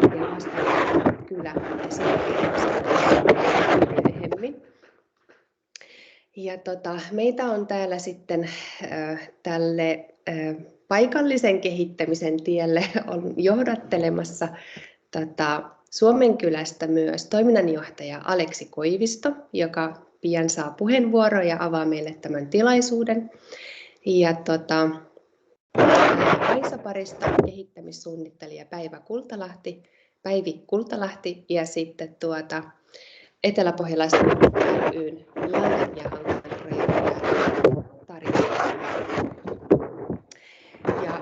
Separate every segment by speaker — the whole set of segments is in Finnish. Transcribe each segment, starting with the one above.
Speaker 1: ja vastaan kylä myöhemmin. Ja meitä on täällä sitten tälle paikallisen kehittämisen tielle on johdattelemassa Suomenkylästä myös toiminnanjohtaja Aleksi Koivisto, joka pian saa puheenvuoron ja avaa meille tämän tilaisuuden. Ja Kaisa-parista kehittämissuunnittelija Päivi Kultalahti ja sitten Etelä-Pohjalaisen ryn Lainen ja Hankalan projektia Tarja. Ja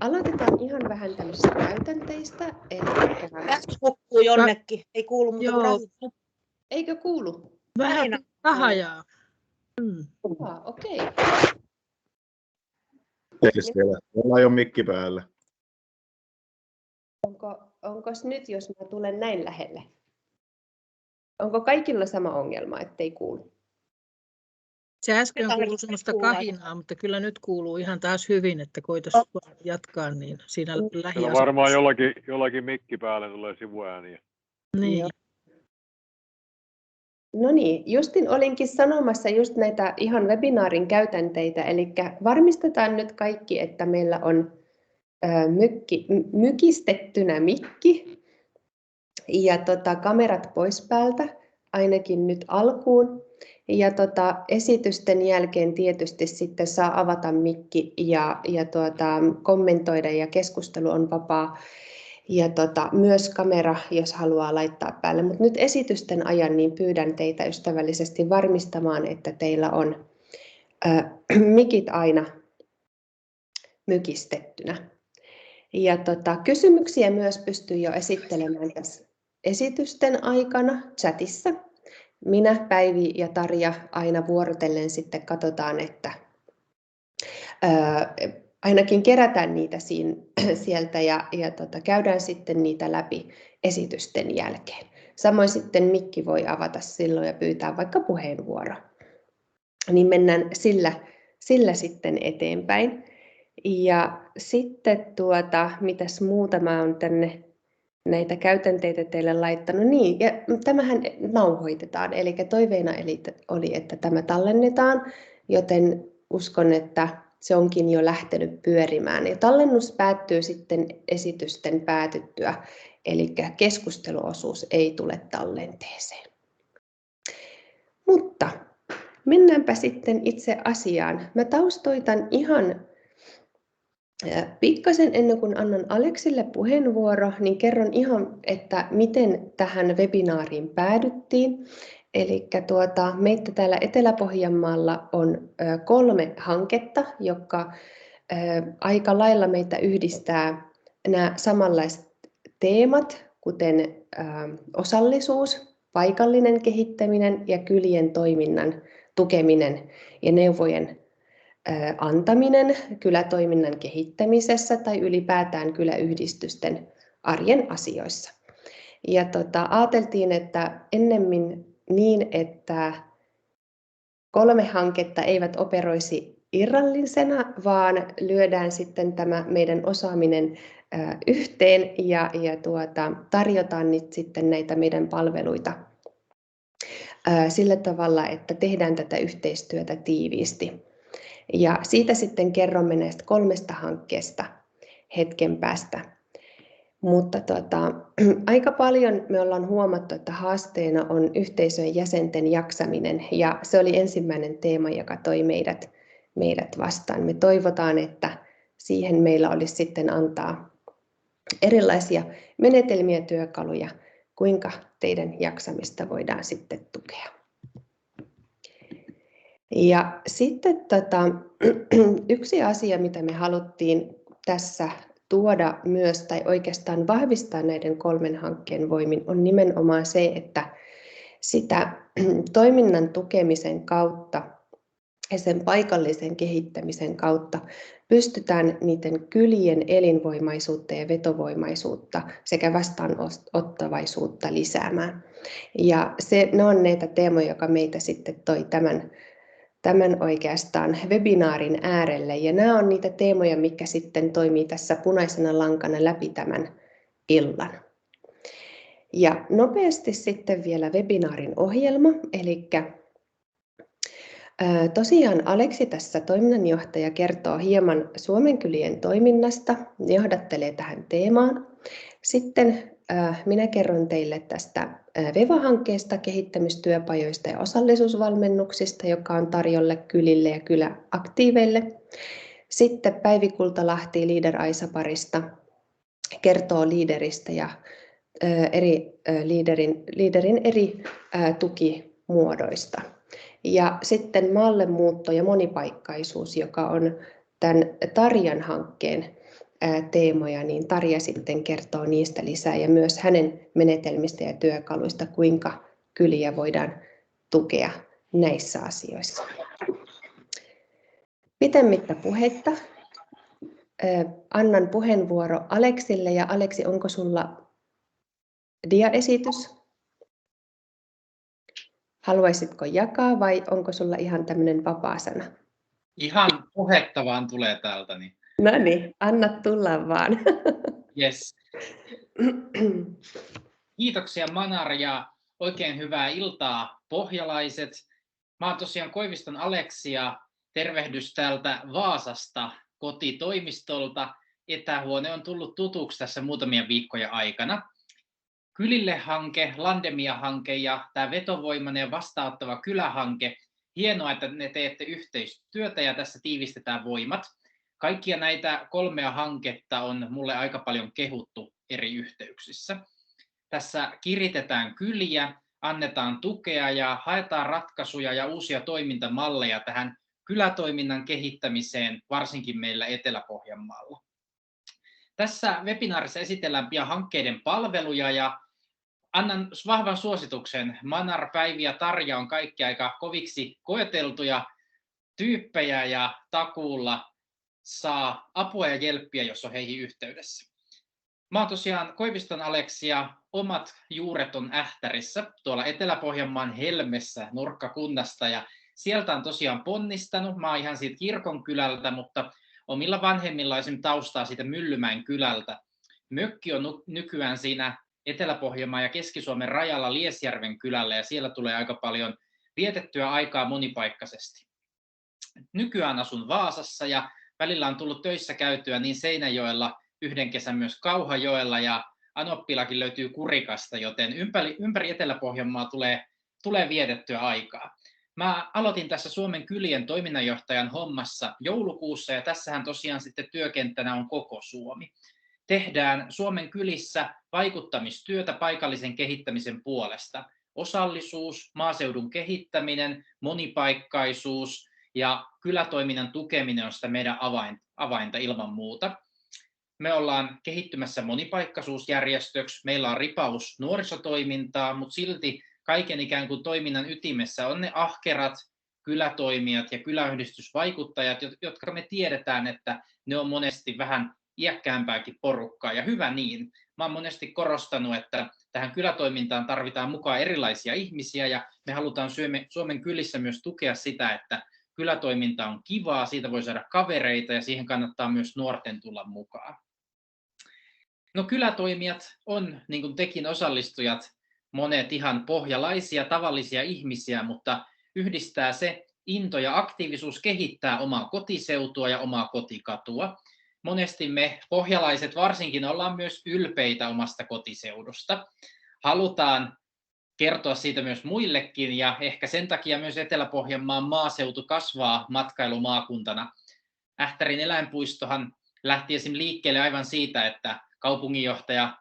Speaker 1: aloitetaan ihan vähän tämmöisistä käytänteistä.
Speaker 2: Hukkuu jonnekin, ei kuulu muuta.
Speaker 1: Eikö kuulu?
Speaker 3: Vähän tahajaa.
Speaker 1: Okei.
Speaker 4: Meillä ei ole mikki päällä.
Speaker 1: Onkos nyt, jos mä tulen näin lähelle? Onko kaikilla sama ongelma, ettei kuulu?
Speaker 3: Se äsken kuului semmoista kahinaa, mutta kyllä nyt kuuluu ihan taas hyvin, että koitaisiin jatkaa niin siinä lähiasemassa.
Speaker 5: Varmaan jollakin mikki päälle tulee sivuääniä.
Speaker 3: Niin.
Speaker 1: No niin, justin olinkin sanomassa just näitä ihan webinaarin käytänteitä, eli varmistetaan nyt kaikki, että meillä on mykistettynä mikki ja kamerat pois päältä, ainakin nyt alkuun. Ja esitysten jälkeen tietysti sitten saa avata mikki ja kommentoida ja keskustelu on vapaa. Ja myös kamera, jos haluaa laittaa päälle. Mutta nyt esitysten ajan niin pyydän teitä ystävällisesti varmistamaan, että teillä on mikit aina mykistettynä. Ja kysymyksiä myös pystyy jo esittelemään tässä esitysten aikana chatissa. Minä, Päivi ja Tarja aina vuorotellen sitten katsotaan, että ainakin kerätään niitä sieltä ja käydään sitten niitä läpi esitysten jälkeen. Samoin sitten mikki voi avata silloin ja pyytää vaikka puheenvuoro. Niin mennään sillä sitten eteenpäin. Ja sitten mitäs muuta mä oon tänne näitä käytänteitä teille laittanut. Niin, ja tämähän nauhoitetaan, eli toiveena oli, että tämä tallennetaan, joten uskon, että se onkin jo lähtenyt pyörimään. Ja tallennus päättyy sitten esitysten päätyttyä, eli keskusteluosuus ei tule tallenteeseen. Mutta mennäänpä sitten itse asiaan. Mä taustoitan ihan pikkasen ennen kuin annan Aleksille puheenvuoro, niin kerron ihan, että miten tähän webinaariin päädyttiin. Eli meitä täällä Etelä-Pohjanmaalla on 3 hanketta, jotka aika lailla meitä yhdistää nämä samanlaiset teemat, kuten osallisuus, paikallinen kehittäminen ja kylien toiminnan tukeminen ja neuvojen antaminen kylätoiminnan kehittämisessä tai ylipäätään kyläyhdistysten arjen asioissa. Ja ajateltiin, että ennemmin niin, että 3 hanketta eivät operoisi irrallisena, vaan lyödään sitten tämä meidän osaaminen yhteen ja tarjotaan nyt sitten näitä meidän palveluita sillä tavalla, että tehdään tätä yhteistyötä tiiviisti. Ja siitä sitten kerromme näistä 3 hankkeesta hetken päästä. Mutta aika paljon me ollaan huomattu, että haasteena on yhteisön jäsenten jaksaminen, ja se oli ensimmäinen teema, joka toi meidät vastaan. Me toivotaan, että siihen meillä olisi sitten antaa erilaisia menetelmiä, työkaluja, kuinka teidän jaksamista voidaan sitten tukea. Ja sitten yksi asia, mitä me haluttiin tässä tuoda myös tai oikeastaan vahvistaa näiden 3 hankkeen voimin, on nimenomaan se, että sitä toiminnan tukemisen kautta ja sen paikallisen kehittämisen kautta pystytään niiden kylien elinvoimaisuutta ja vetovoimaisuutta sekä vastaanottavaisuutta lisäämään. Ja ne on näitä teemoja, joka meitä sitten toi tämän oikeastaan webinaarin äärelle. Ja nämä on niitä teemoja, mitkä sitten toimii tässä punaisena lankana läpi illan. Ja nopeasti sitten vielä webinaarin ohjelma, eli tosiaan Aleksi tässä toiminnanjohtaja kertoo hieman Suomen kylien toiminnasta, johdattelee tähän teemaan. Sitten minä kerron teille tästä VEVA-hankkeesta, kehittämistyöpajoista ja osallisuusvalmennuksista, joka on tarjolla kylille ja kyläaktiiveille. Sitten Päivi Kultalahti Leader-Aisa-parista kertoo liideristä ja liiderin eri tukimuodoista. Ja sitten maalle muutto ja monipaikkaisuus, joka on tämän Tarjan hankkeen teemoja, niin Tarja sitten kertoo niistä lisää ja myös hänen menetelmistä ja työkaluista, kuinka kyliä voidaan tukea näissä asioissa. Pitemmittä puheitta annan puheenvuoro Aleksille, ja Aleksi, onko sulla diaesitys? Haluaisitko jakaa vai onko sulla ihan tämmöinen vapaa sana?
Speaker 6: Ihan puhetta vaan tulee täältä. Niin.
Speaker 1: No niin, anna tulla vaan.
Speaker 6: Yes. Kiitoksia Manar ja oikein hyvää iltaa pohjalaiset. Mä oon tosiaan Koiviston Aleksi ja tervehdys täältä Vaasasta kotitoimistolta. Etähuone on tullut tutuksi tässä muutamia viikkoja aikana. Kylille-hanke, Landemia-hanke ja tämä vetovoimainen ja vastaanottava kylähanke. Hienoa, että ne teette yhteistyötä ja tässä tiivistetään voimat. Kaikkia näitä 3 hanketta on mulle aika paljon kehuttu eri yhteyksissä. Tässä kiritetään kyliä, annetaan tukea ja haetaan ratkaisuja ja uusia toimintamalleja tähän kylätoiminnan kehittämiseen, varsinkin meillä Etelä-Pohjanmaalla. Tässä webinaarissa esitellään pian hankkeiden palveluja ja annan vahvan suosituksen. Manar, Päivi ja Tarja on kaikki aika koviksi koeteltuja tyyppejä ja takuulla saa apua ja jelppiä, jos on heihin yhteydessä. Mä oon tosiaan Koiviston Aleksi ja omat juuret on Ähtärissä, tuolla Etelä-Pohjanmaan Helmessä nurkkakunnasta, ja sieltä on tosiaan ponnistanut. Mä oon ihan siitä kirkonkylältä, mutta omilla vanhemmilla esimerkiksi taustaa siitä Myllymäen kylältä. Mökki on nykyään siinä Etelä-Pohjanmaan ja Keski-Suomen rajalla Liesjärven kylällä, ja siellä tulee aika paljon vietettyä aikaa monipaikkaisesti. Nykyään asun Vaasassa ja välillä on tullut töissä käytyä niin Seinäjoella, yhden kesän myös Kauhajoella, ja Anoppilakin löytyy Kurikasta, joten ympäri Etelä-Pohjanmaa tulee vietettyä aikaa. Mä aloitin tässä Suomen kylien toiminnanjohtajan hommassa joulukuussa, ja tässähän tosiaan sitten työkenttänä on koko Suomi. Tehdään Suomen kylissä vaikuttamistyötä paikallisen kehittämisen puolesta. Osallisuus, maaseudun kehittäminen, monipaikkaisuus ja kylätoiminnan tukeminen on sitä meidän avainta ilman muuta. Me ollaan kehittymässä monipaikkaisuusjärjestöksi, meillä on ripaus nuorisotoimintaa, mutta silti kaiken ikään kuin toiminnan ytimessä on ne ahkerat kylätoimijat ja kyläyhdistysvaikuttajat, jotka me tiedetään, että ne on monesti vähän iäkkäämpääkin porukkaa, ja hyvä niin. Mä oon monesti korostanut, että tähän kylätoimintaan tarvitaan mukaan erilaisia ihmisiä, ja me halutaan Suomen kylissä myös tukea sitä, että kylätoiminta on kivaa, siitä voi saada kavereita, ja siihen kannattaa myös nuorten tulla mukaan. No, kylätoimijat on, niin kuin tekin osallistujat, monet ihan pohjalaisia, tavallisia ihmisiä, mutta yhdistää se into ja aktiivisuus kehittää omaa kotiseutua ja omaa kotikatua. Monesti me pohjalaiset varsinkin ollaan myös ylpeitä omasta kotiseudusta. Halutaan kertoa siitä myös muillekin, ja ehkä sen takia myös Etelä-Pohjanmaan maaseutu kasvaa matkailumaakuntana. Ähtärin eläinpuistohan lähti esim. Liikkeelle aivan siitä, että kaupunginjohtaja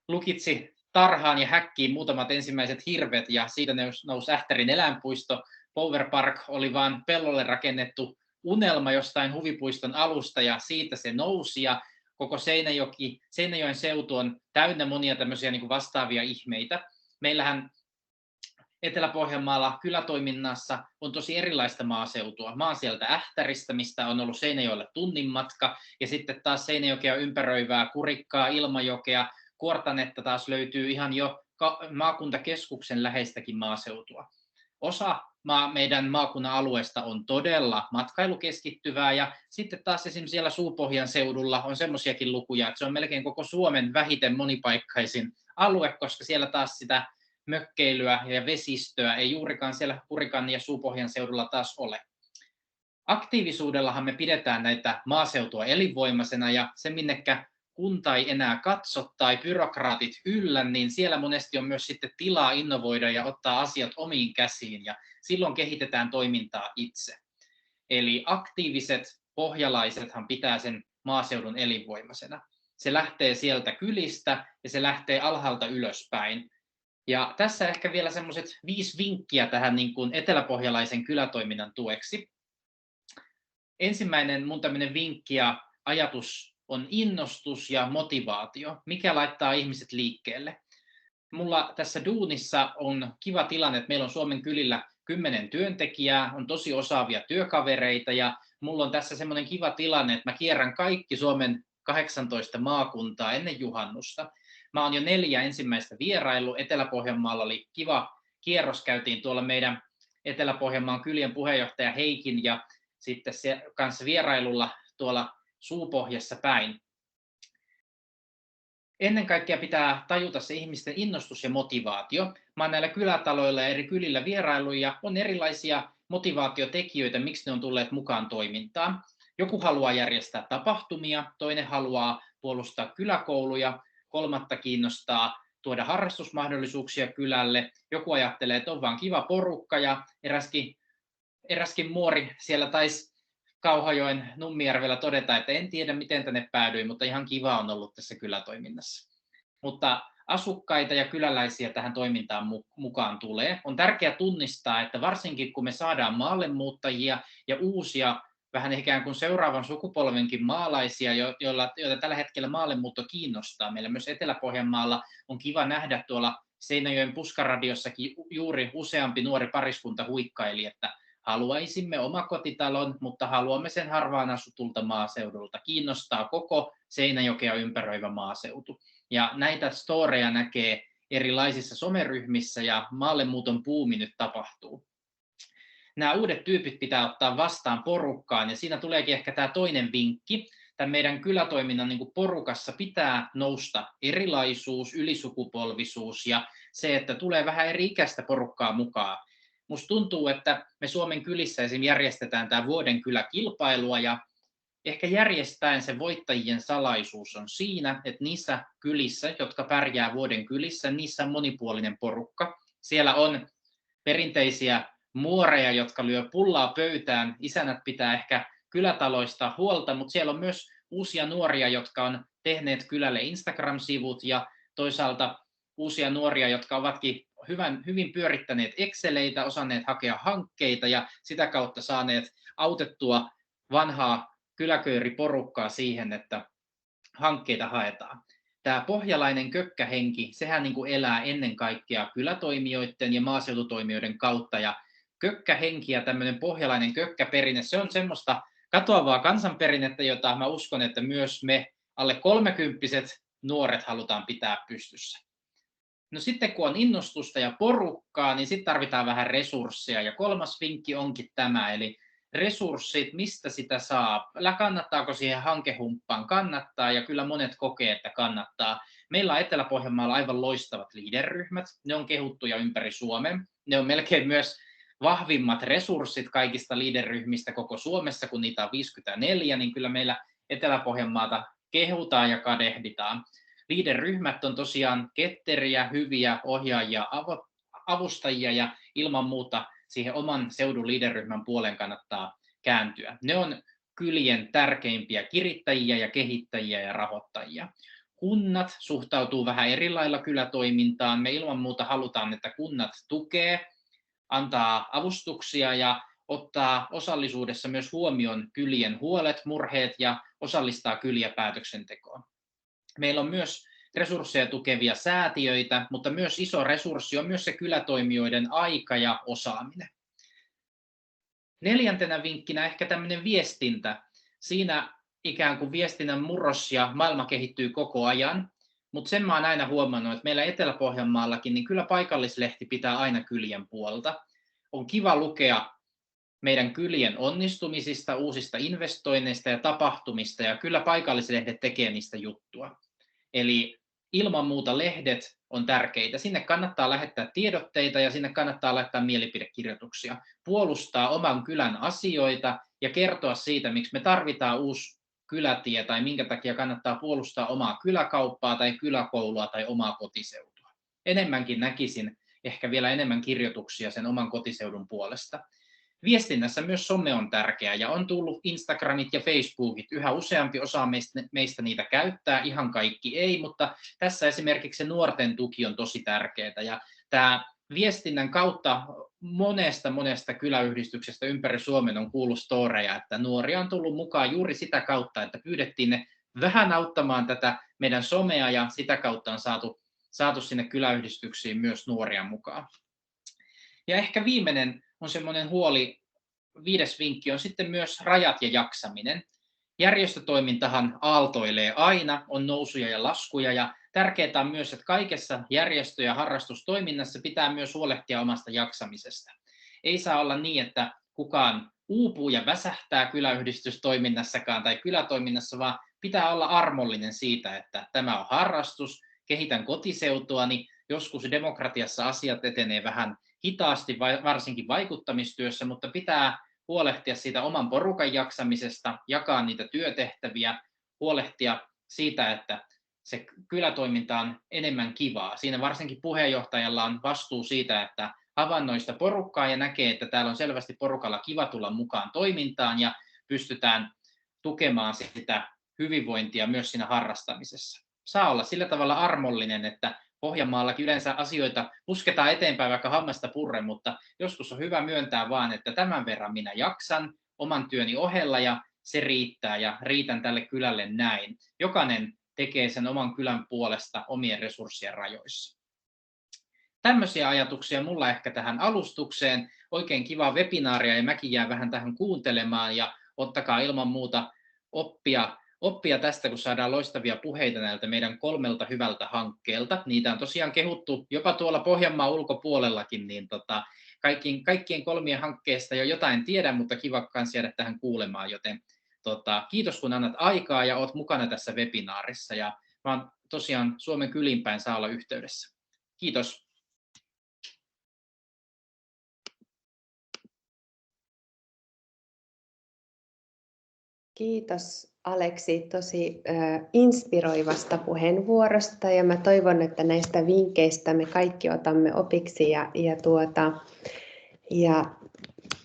Speaker 6: lukitsi tarhaan ja häkkiin muutamat ensimmäiset hirvet, ja siitä nousi Ähtärin eläinpuisto. Power Park oli vain pellolle rakennettu unelma jostain huvipuiston alusta, ja siitä se nousi, ja koko Seinäjoen seutu on täynnä monia tämmöisiä niin kuin vastaavia ihmeitä. Meillähän Etelä-Pohjanmaalla kylätoiminnassa on tosi erilaista maaseutua. Mä oon sieltä Ähtäristä, mistä on ollut Seinäjoelle tunnin matka, ja sitten taas Seinäjokea ympäröivää Kurikkaa, Ilmajokea, Kuortanetta taas löytyy ihan jo maakuntakeskuksen läheistäkin maaseutua. Osa meidän maakunnan alueesta on todella matkailukeskittyvää, ja sitten taas esimerkiksi siellä Suupohjan seudulla on semmoisiakin lukuja, että se on melkein koko Suomen vähiten monipaikkaisin alue, koska siellä taas sitä mökkeilyä ja vesistöä ei juurikaan siellä Kurikan ja Suupohjan seudulla taas ole. Aktiivisuudellahan me pidetään näitä maaseutua elinvoimaisena, ja se minnekä kunta ei enää katso tai byrokraatit yllä, niin siellä monesti on myös sitten tilaa innovoida ja ottaa asiat omiin käsiin, ja silloin kehitetään toimintaa itse. Eli aktiiviset pohjalaisethan pitää sen maaseudun elinvoimaisena. Se lähtee sieltä kylistä ja se lähtee alhaalta ylöspäin. Ja tässä ehkä vielä semmoiset 5 vinkkiä tähän niin kuin eteläpohjalaisen kylätoiminnan tueksi. Ensimmäinen mun tämmöinen vinkki ja ajatus on innostus ja motivaatio. Mikä laittaa ihmiset liikkeelle? Mulla tässä duunissa on kiva tilanne, että meillä on Suomen kylillä 10 työntekijää, on tosi osaavia työkavereita, ja mulla on tässä semmoinen kiva tilanne, että mä kierrän kaikki Suomen 18 maakuntaa ennen juhannusta. Mä oon jo 4 ensimmäistä vieraillut. Etelä-Pohjanmaalla oli kiva kierros, käytiin tuolla meidän Etelä-Pohjanmaan kylien puheenjohtaja Heikin ja sitten se kanssa vierailulla tuolla Suupohjassa päin. Ennen kaikkea pitää tajuta se ihmisten innostus ja motivaatio. Mä oon näillä kylätaloilla ja eri kylillä vierailu, ja on erilaisia motivaatiotekijöitä, miksi ne on tulleet mukaan toimintaan. Joku haluaa järjestää tapahtumia, toinen haluaa puolustaa kyläkouluja, kolmatta kiinnostaa tuoda harrastusmahdollisuuksia kylälle. Joku ajattelee, että on vaan kiva porukka, ja eräskin muori siellä taisi Kauhajoen Nummijärvellä todeta, että en tiedä miten tänne päädyin, mutta ihan kiva on ollut tässä kylätoiminnassa. Mutta asukkaita ja kyläläisiä tähän toimintaan mukaan tulee. On tärkeää tunnistaa, että varsinkin kun me saadaan maallemuuttajia ja uusia, vähän ikään kuin seuraavan sukupolvenkin maalaisia, joita tällä hetkellä maallemuutto kiinnostaa. Meillä myös Etelä-Pohjanmaalla on kiva nähdä tuolla Seinäjoen Puskaradiossakin juuri useampi nuori pariskunta huikkaili, että haluaisimme omakotitalon, mutta haluamme sen harvaan asutulta maaseudulta. Kiinnostaa koko Seinäjokea ympäröivä maaseutu. Ja näitä storeja näkee erilaisissa someryhmissä, ja maallemuuton buumi nyt tapahtuu. Nämä uudet tyypit pitää ottaa vastaan porukkaan, ja siinä tuleekin ehkä tämä toinen vinkki. Tämän meidän kylätoiminnan niin kuin porukassa pitää nousta erilaisuus, ylisukupolvisuus ja se, että tulee vähän eri ikäistä porukkaa mukaan. Musta tuntuu, että me Suomen kylissä esimerkiksi järjestetään tämä vuoden kyläkilpailua, ja ehkä järjestäen se voittajien salaisuus on siinä, että niissä kylissä, jotka pärjää vuoden kylissä, niissä on monipuolinen porukka. Siellä on perinteisiä muoreja, jotka lyö pullaa pöytään, isänät pitää ehkä kylätaloista huolta, mutta siellä on myös uusia nuoria, jotka on tehneet kylälle Instagram-sivut, ja toisaalta uusia nuoria, jotka ovatkin hyvin pyörittäneet Exceleitä, osanneet hakea hankkeita ja sitä kautta saaneet autettua vanhaa kyläkööriporukkaa siihen, että hankkeita haetaan. Tämä pohjalainen kökkähenki, sehän niin kuin elää ennen kaikkea kylätoimijoiden ja maaseututoimijoiden kautta, ja kökkähenki ja tämmöinen pohjalainen kökkäperinne, se on semmoista katoavaa kansanperinnettä, jota mä uskon, että myös me alle 30-vuotiaat nuoret halutaan pitää pystyssä. No sitten kun on innostusta ja porukkaa, niin sitten tarvitaan vähän resursseja, ja 3. vinkki onkin tämä, eli resurssit, mistä sitä saa, kannattaako siihen hankehumppaan, kannattaa, ja kyllä monet kokee, että kannattaa. Meillä on Etelä-Pohjanmaalla aivan loistavat leader-ryhmät, ne on kehuttuja ympäri Suomen, ne on melkein myös vahvimmat resurssit kaikista leader-ryhmistä koko Suomessa, kun niitä on 54, niin kyllä meillä Etelä-Pohjanmaata kehutaan ja kadehditaan. Leader-ryhmät on tosiaan ketteriä, hyviä ohjaajia, avustajia, ja ilman muuta siihen oman seudun leader-ryhmän puoleen kannattaa kääntyä. Ne on kylien tärkeimpiä kirittäjiä ja kehittäjiä ja rahoittajia. Kunnat suhtautuu vähän eri lailla kylätoimintaan. Me ilman muuta halutaan, että kunnat tukee, antaa avustuksia ja ottaa osallisuudessa myös huomioon kylien huolet, murheet ja osallistaa kyliä päätöksentekoon. Meillä on myös resursseja tukevia säätiöitä, mutta myös iso resurssi on myös se kylätoimijoiden aika ja osaaminen. 4. vinkkinä ehkä tämmöinen viestintä. Siinä ikään kuin viestinnän murros ja maailma kehittyy koko ajan, mutta sen mä oon aina huomannut, että meillä Etelä-Pohjanmaallakin niin kyllä paikallislehti pitää aina kylien puolta. on kiva lukea meidän kylien onnistumisista, uusista investoinneista ja tapahtumista, ja kyllä paikallislehdet tekee niistä juttua. Eli ilman muuta lehdet on tärkeitä. Sinne kannattaa lähettää tiedotteita ja sinne kannattaa laittaa mielipidekirjoituksia, puolustaa oman kylän asioita ja kertoa siitä, miksi me tarvitaan uusi kylätie tai minkä takia kannattaa puolustaa omaa kyläkauppaa tai kyläkoulua tai omaa kotiseutua. Enemmänkin näkisin ehkä vielä enemmän kirjoituksia sen oman kotiseudun puolesta. Viestinnässä myös some on tärkeää ja on tullut Instagramit ja Facebookit. Yhä useampi osa meistä niitä käyttää, ihan kaikki ei, mutta tässä esimerkiksi se nuorten tuki on tosi tärkeää. Ja tämä viestinnän kautta monesta kyläyhdistyksestä ympäri Suomen on kuullut storeja, että nuoria on tullut mukaan juuri sitä kautta, että pyydettiin ne vähän auttamaan tätä meidän somea ja sitä kautta on saatu sinne kyläyhdistyksiin myös nuoria mukaan. Ja ehkä viimeinen on semmoinen huoli, 5. vinkki on sitten myös rajat ja jaksaminen. Järjestötoimintahan aaltoilee aina, on nousuja ja laskuja ja tärkeää on myös, että kaikessa järjestö- ja harrastustoiminnassa pitää myös huolehtia omasta jaksamisesta. Ei saa olla niin, että kukaan uupuu ja väsähtää kyläyhdistystoiminnassakaan tai kylätoiminnassa, vaan pitää olla armollinen siitä, että tämä on harrastus, kehitän kotiseutuani, joskus demokratiassa asiat etenee vähän hitaasti, varsinkin vaikuttamistyössä, mutta pitää huolehtia siitä oman porukan jaksamisesta, jakaa niitä työtehtäviä, huolehtia siitä, että se kylätoiminta on enemmän kivaa. Siinä varsinkin puheenjohtajalla on vastuu siitä, että havainnoista porukkaa ja näkee, että täällä on selvästi porukalla kiva tulla mukaan toimintaan ja pystytään tukemaan sitä hyvinvointia myös siinä harrastamisessa. Saa olla sillä tavalla armollinen, että Pohjanmaallakin yleensä asioita pusketaan eteenpäin vaikka hammasta purren, mutta joskus on hyvä myöntää vaan, että tämän verran minä jaksan oman työni ohella ja se riittää ja riitän tälle kylälle näin. Jokainen tekee sen oman kylän puolesta omien resurssien rajoissa. Tämmöisiä ajatuksia mulla ehkä tähän alustukseen. Oikein kivaa webinaaria ja mäkin jään vähän tähän kuuntelemaan ja ottakaa ilman muuta oppia tästä, kun saadaan loistavia puheita näiltä meidän 3 hyvältä hankkeelta. Niitä on tosiaan kehuttu jopa tuolla Pohjanmaan ulkopuolellakin, niin kaikkien 3 hankkeesta jo jotain tiedän, mutta kiva kans jäädä tähän kuulemaan, joten kiitos kun annat aikaa ja oot mukana tässä webinaarissa ja mä oon tosiaan Suomen kyliin päin saa olla yhteydessä. Kiitos.
Speaker 1: Kiitos Aleksi tosi inspiroivasta puheenvuorosta ja mä toivon, että näistä vinkkeistä me kaikki otamme opiksi ja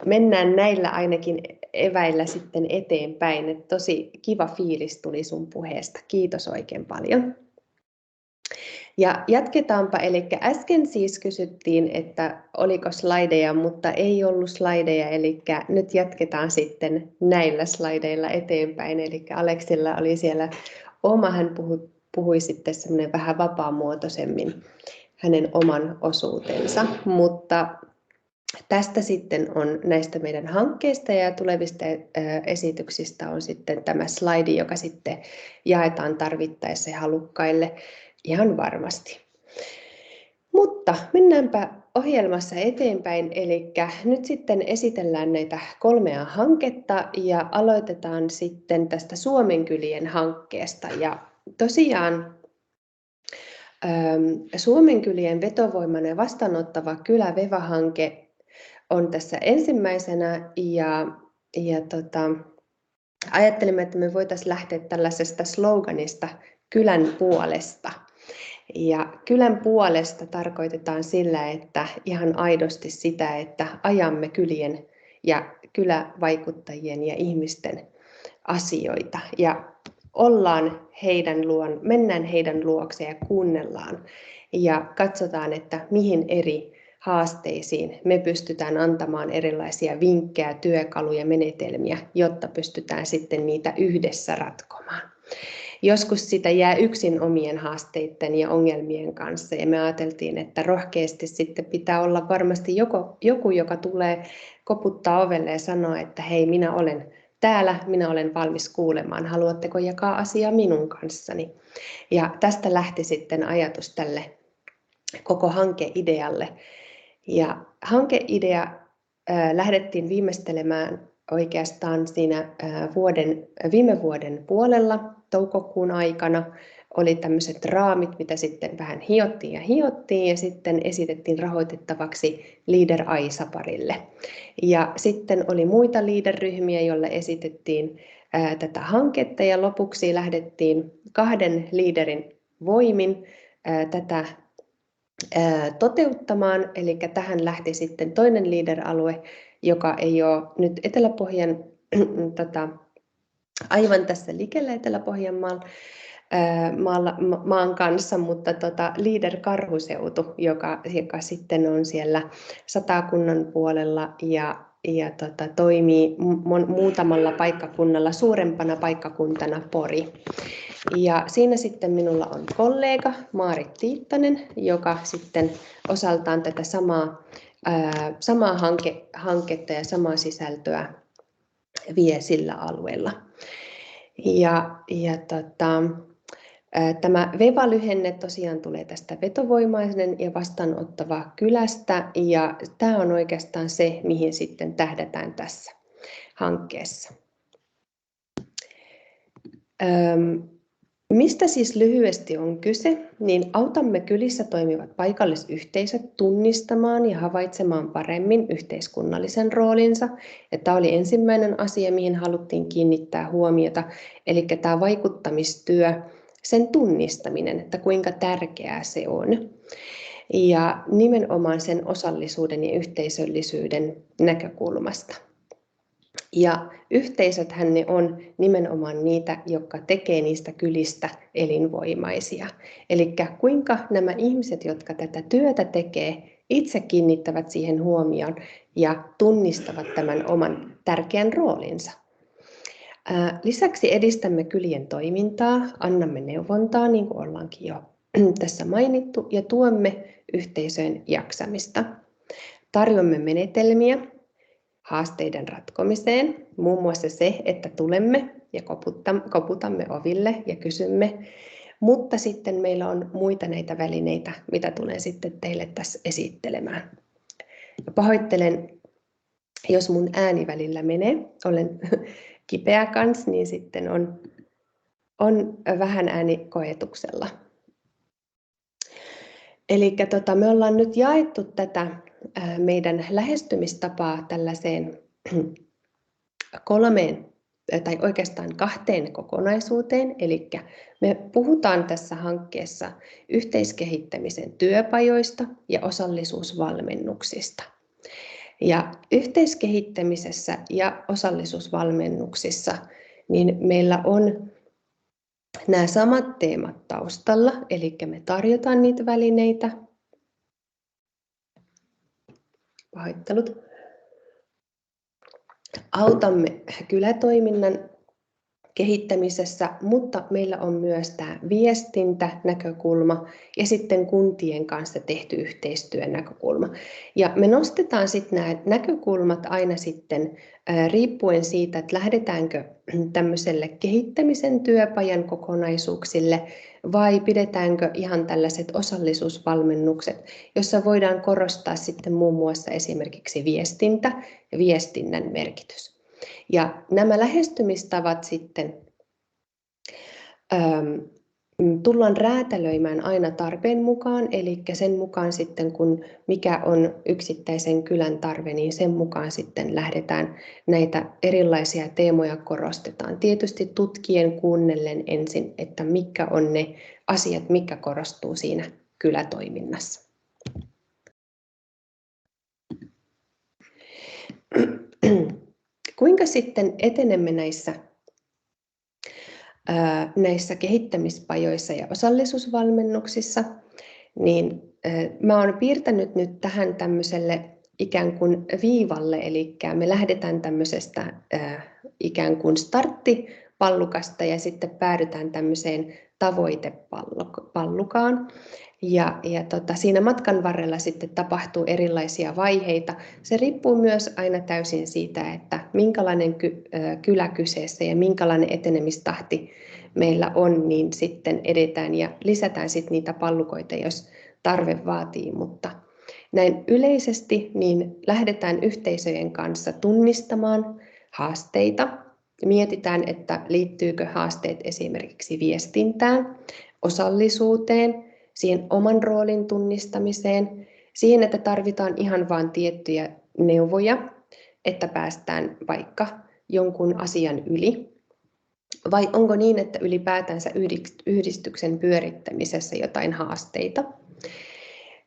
Speaker 1: mennään näillä ainakin eväillä sitten eteenpäin. Et tosi kiva fiilis tuli sun puheesta. Kiitos oikein paljon. Ja jatketaanpa, eli äsken siis kysyttiin, että oliko slaideja, mutta ei ollut slaideja, eli nyt jatketaan sitten näillä slaideilla eteenpäin. Eli Aleksilla oli siellä hän puhui sitten semmoinen vähän vapaamuotoisemmin hänen oman osuutensa, mutta tästä sitten on näistä meidän hankkeista ja tulevista esityksistä on sitten tämä slaidi, joka sitten jaetaan tarvittaessa halukkaille ihan varmasti. Mutta mennäänpä ohjelmassa eteenpäin, eli nyt sitten esitellään näitä 3 hanketta ja aloitetaan sitten tästä Suomen kylien hankkeesta. Ja tosiaan Suomen kylien vetovoimainen vastaanottava kylä VEVA-hanke on tässä ensimmäisenä ja ajattelimme, että me voitaisiin lähteä tällaisesta sloganista kylän puolesta. Ja kylän puolesta tarkoitetaan sillä, että ihan aidosti sitä, että ajamme kylien ja kylävaikuttajien ja ihmisten asioita ja mennään heidän luokseen ja kuunnellaan ja katsotaan, että mihin eri haasteisiin me pystytään antamaan erilaisia vinkkejä, työkaluja, menetelmiä, jotta pystytään sitten niitä yhdessä ratkomaan. Joskus sitä jää yksin omien haasteiden ja ongelmien kanssa ja me ajateltiin, että rohkeasti sitten pitää olla varmasti joku, joka tulee koputtaa ovelle ja sanoa, että hei, minä olen täällä, minä olen valmis kuulemaan, haluatteko jakaa asiaa minun kanssani? Ja tästä lähti sitten ajatus tälle koko hankeidealle. Ja hankeidea lähdettiin viimeistelemään oikeastaan siinä viime vuoden puolella, toukokuun aikana. Oli tämmöiset raamit, mitä sitten vähän hiottiin ja sitten esitettiin rahoitettavaksi Leader Aisaparille. Ja sitten oli muita leader-ryhmiä, joille esitettiin tätä hanketta ja lopuksi lähdettiin 2 liiderin voimin tätä toteuttamaan. Eli tähän lähti sitten toinen leader-alue, joka ei ole nyt Etelä-Pohjan aivan tässä likellä Etelä-Pohjanmaan maan kanssa, mutta Leader Karhuseutu, joka sitten on siellä Satakunnan puolella ja toimii muutamalla paikkakunnalla, suurempana paikkakuntana Pori. Ja siinä sitten minulla on kollega Maarit Tiittanen, joka sitten osaltaan tätä samaa hanketta ja samaa sisältöä vie sillä alueella. Tämä VEVA-lyhenne tosiaan tulee tästä vetovoimainen ja vastaanottava kylästä, ja tämä on oikeastaan se, mihin sitten tähdätään tässä hankkeessa. Mistä siis lyhyesti on kyse? Niin autamme kylissä toimivat paikallisyhteisöt tunnistamaan ja havaitsemaan paremmin yhteiskunnallisen roolinsa. Ja tämä oli ensimmäinen asia, mihin haluttiin kiinnittää huomiota, eli tämä vaikuttamistyö, sen tunnistaminen, että kuinka tärkeää se on. Ja nimenomaan sen osallisuuden ja yhteisöllisyyden näkökulmasta. Ja yhteisöthän ne on nimenomaan niitä, jotka tekee niistä kylistä elinvoimaisia. Eli kuinka nämä ihmiset, jotka tätä työtä tekee, itse kiinnittävät siihen huomioon ja tunnistavat tämän oman tärkeän roolinsa. Lisäksi edistämme kylien toimintaa, annamme neuvontaa, niin kuin ollaankin jo tässä mainittu, ja tuemme yhteisöjen jaksamista. Tarjoamme menetelmiä haasteiden ratkomiseen, muun muassa se, että tulemme ja koputamme oville ja kysymme, mutta sitten meillä on muita näitä välineitä, mitä tulen sitten teille tässä esittelemään. Pahoittelen, jos mun ääni välillä menee, olen kipeä kanssa, niin sitten on vähän äänikoetuksella. Eli me ollaan nyt jaettu tätä meidän lähestymistapaa tällaiseen 3 tai oikeastaan 2 kokonaisuuteen. Eli me puhutaan tässä hankkeessa yhteiskehittämisen työpajoista ja osallisuusvalmennuksista. Ja yhteiskehittämisessä ja osallisuusvalmennuksissa niin meillä on nämä samat teemat taustalla, eli me tarjotaan niitä välineitä. Pahoittelut. Autamme kylätoiminnan kehittämisessä, mutta meillä on myös tämä viestintänäkökulma ja sitten kuntien kanssa tehty yhteistyönäkökulma. Ja me nostetaan sitten nämä näkökulmat aina sitten riippuen siitä, että lähdetäänkö tämmöiselle kehittämisen työpajan kokonaisuuksille vai pidetäänkö ihan tällaiset osallisuusvalmennukset, jossa voidaan korostaa sitten muun muassa esimerkiksi viestintä ja viestinnän merkitys. Ja nämä lähestymistavat sitten tullaan räätälöimään aina tarpeen mukaan, eli sen mukaan sitten kun mikä on yksittäisen kylän tarve, niin sen mukaan sitten lähdetään näitä erilaisia teemoja korostetaan. Tietysti tutkien kuunnellen ensin, että mitkä on ne asiat, mitkä korostuu siinä kylätoiminnassa. Kuinka sitten etenemme näissä kehittämispajoissa ja osallisuusvalmennuksissa, niin mä oon piirtänyt nyt tähän tämmöiselle ikään kuin viivalle, eli me lähdetään tämmöisestä ikään kuin starttipallukasta ja sitten päädytään tämmöiseen tavoitepallukaan. Ja siinä matkan varrella sitten tapahtuu erilaisia vaiheita. Se riippuu myös aina täysin siitä, että minkälainen kylä kyseessä ja minkälainen etenemistahti meillä on, niin sitten edetään ja lisätään sitten niitä pallukoita, jos tarve vaatii. Mutta Näin yleisesti niin lähdetään yhteisöjen kanssa tunnistamaan haasteita. Mietitään, että liittyykö haasteet esimerkiksi viestintään, osallisuuteen, siihen oman roolin tunnistamiseen, siihen, että tarvitaan ihan vain tiettyjä neuvoja, että päästään vaikka jonkun asian yli. Vai onko niin, että ylipäätänsä yhdistyksen pyörittämisessä jotain haasteita?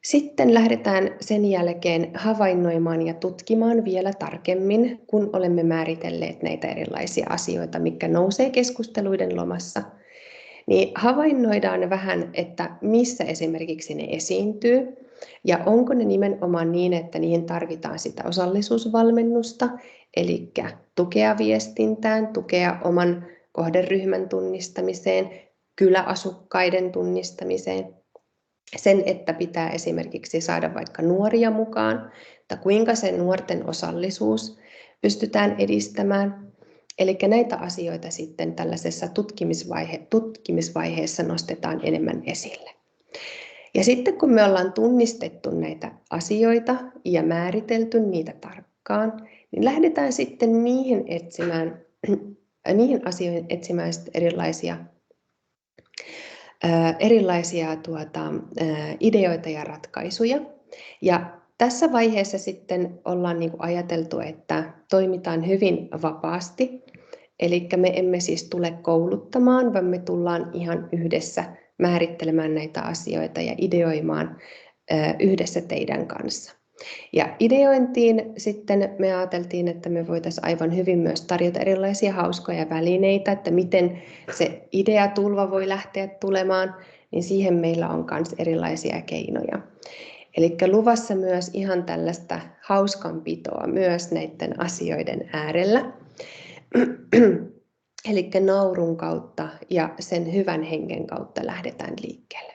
Speaker 1: Sitten lähdetään sen jälkeen havainnoimaan ja tutkimaan vielä tarkemmin, kun olemme määritelleet näitä erilaisia asioita, mitkä nousee keskusteluiden lomassa. Niin havainnoidaan vähän, että missä esimerkiksi ne esiintyy ja onko ne nimenomaan niin, että niihin tarvitaan sitä osallisuusvalmennusta, eli tukea viestintään, tukea oman kohderyhmän tunnistamiseen, kyläasukkaiden tunnistamiseen. Sen, että pitää esimerkiksi saada vaikka nuoria mukaan, tai kuinka se nuorten osallisuus pystytään edistämään. Eli näitä asioita sitten tällaisessa tutkimisvaiheessa nostetaan enemmän esille. Ja sitten kun me ollaan tunnistettu näitä asioita ja määritelty niitä tarkkaan, niin lähdetään sitten niihin asioihin etsimään erilaisia ideoita ja ratkaisuja. Ja tässä vaiheessa sitten ollaan ajateltu, että toimitaan hyvin vapaasti. Eli me emme siis tule kouluttamaan, vaan me tullaan ihan yhdessä määrittelemään näitä asioita ja ideoimaan yhdessä teidän kanssa. Ja ideointiin sitten me ajateltiin, että me voitaisiin aivan hyvin myös tarjota erilaisia hauskoja välineitä, että miten se ideatulva voi lähteä tulemaan, niin siihen meillä on myös erilaisia keinoja. Eli luvassa myös ihan tällaista hauskanpitoa myös näiden asioiden äärellä. Eli naurun kautta ja sen hyvän hengen kautta lähdetään liikkeelle.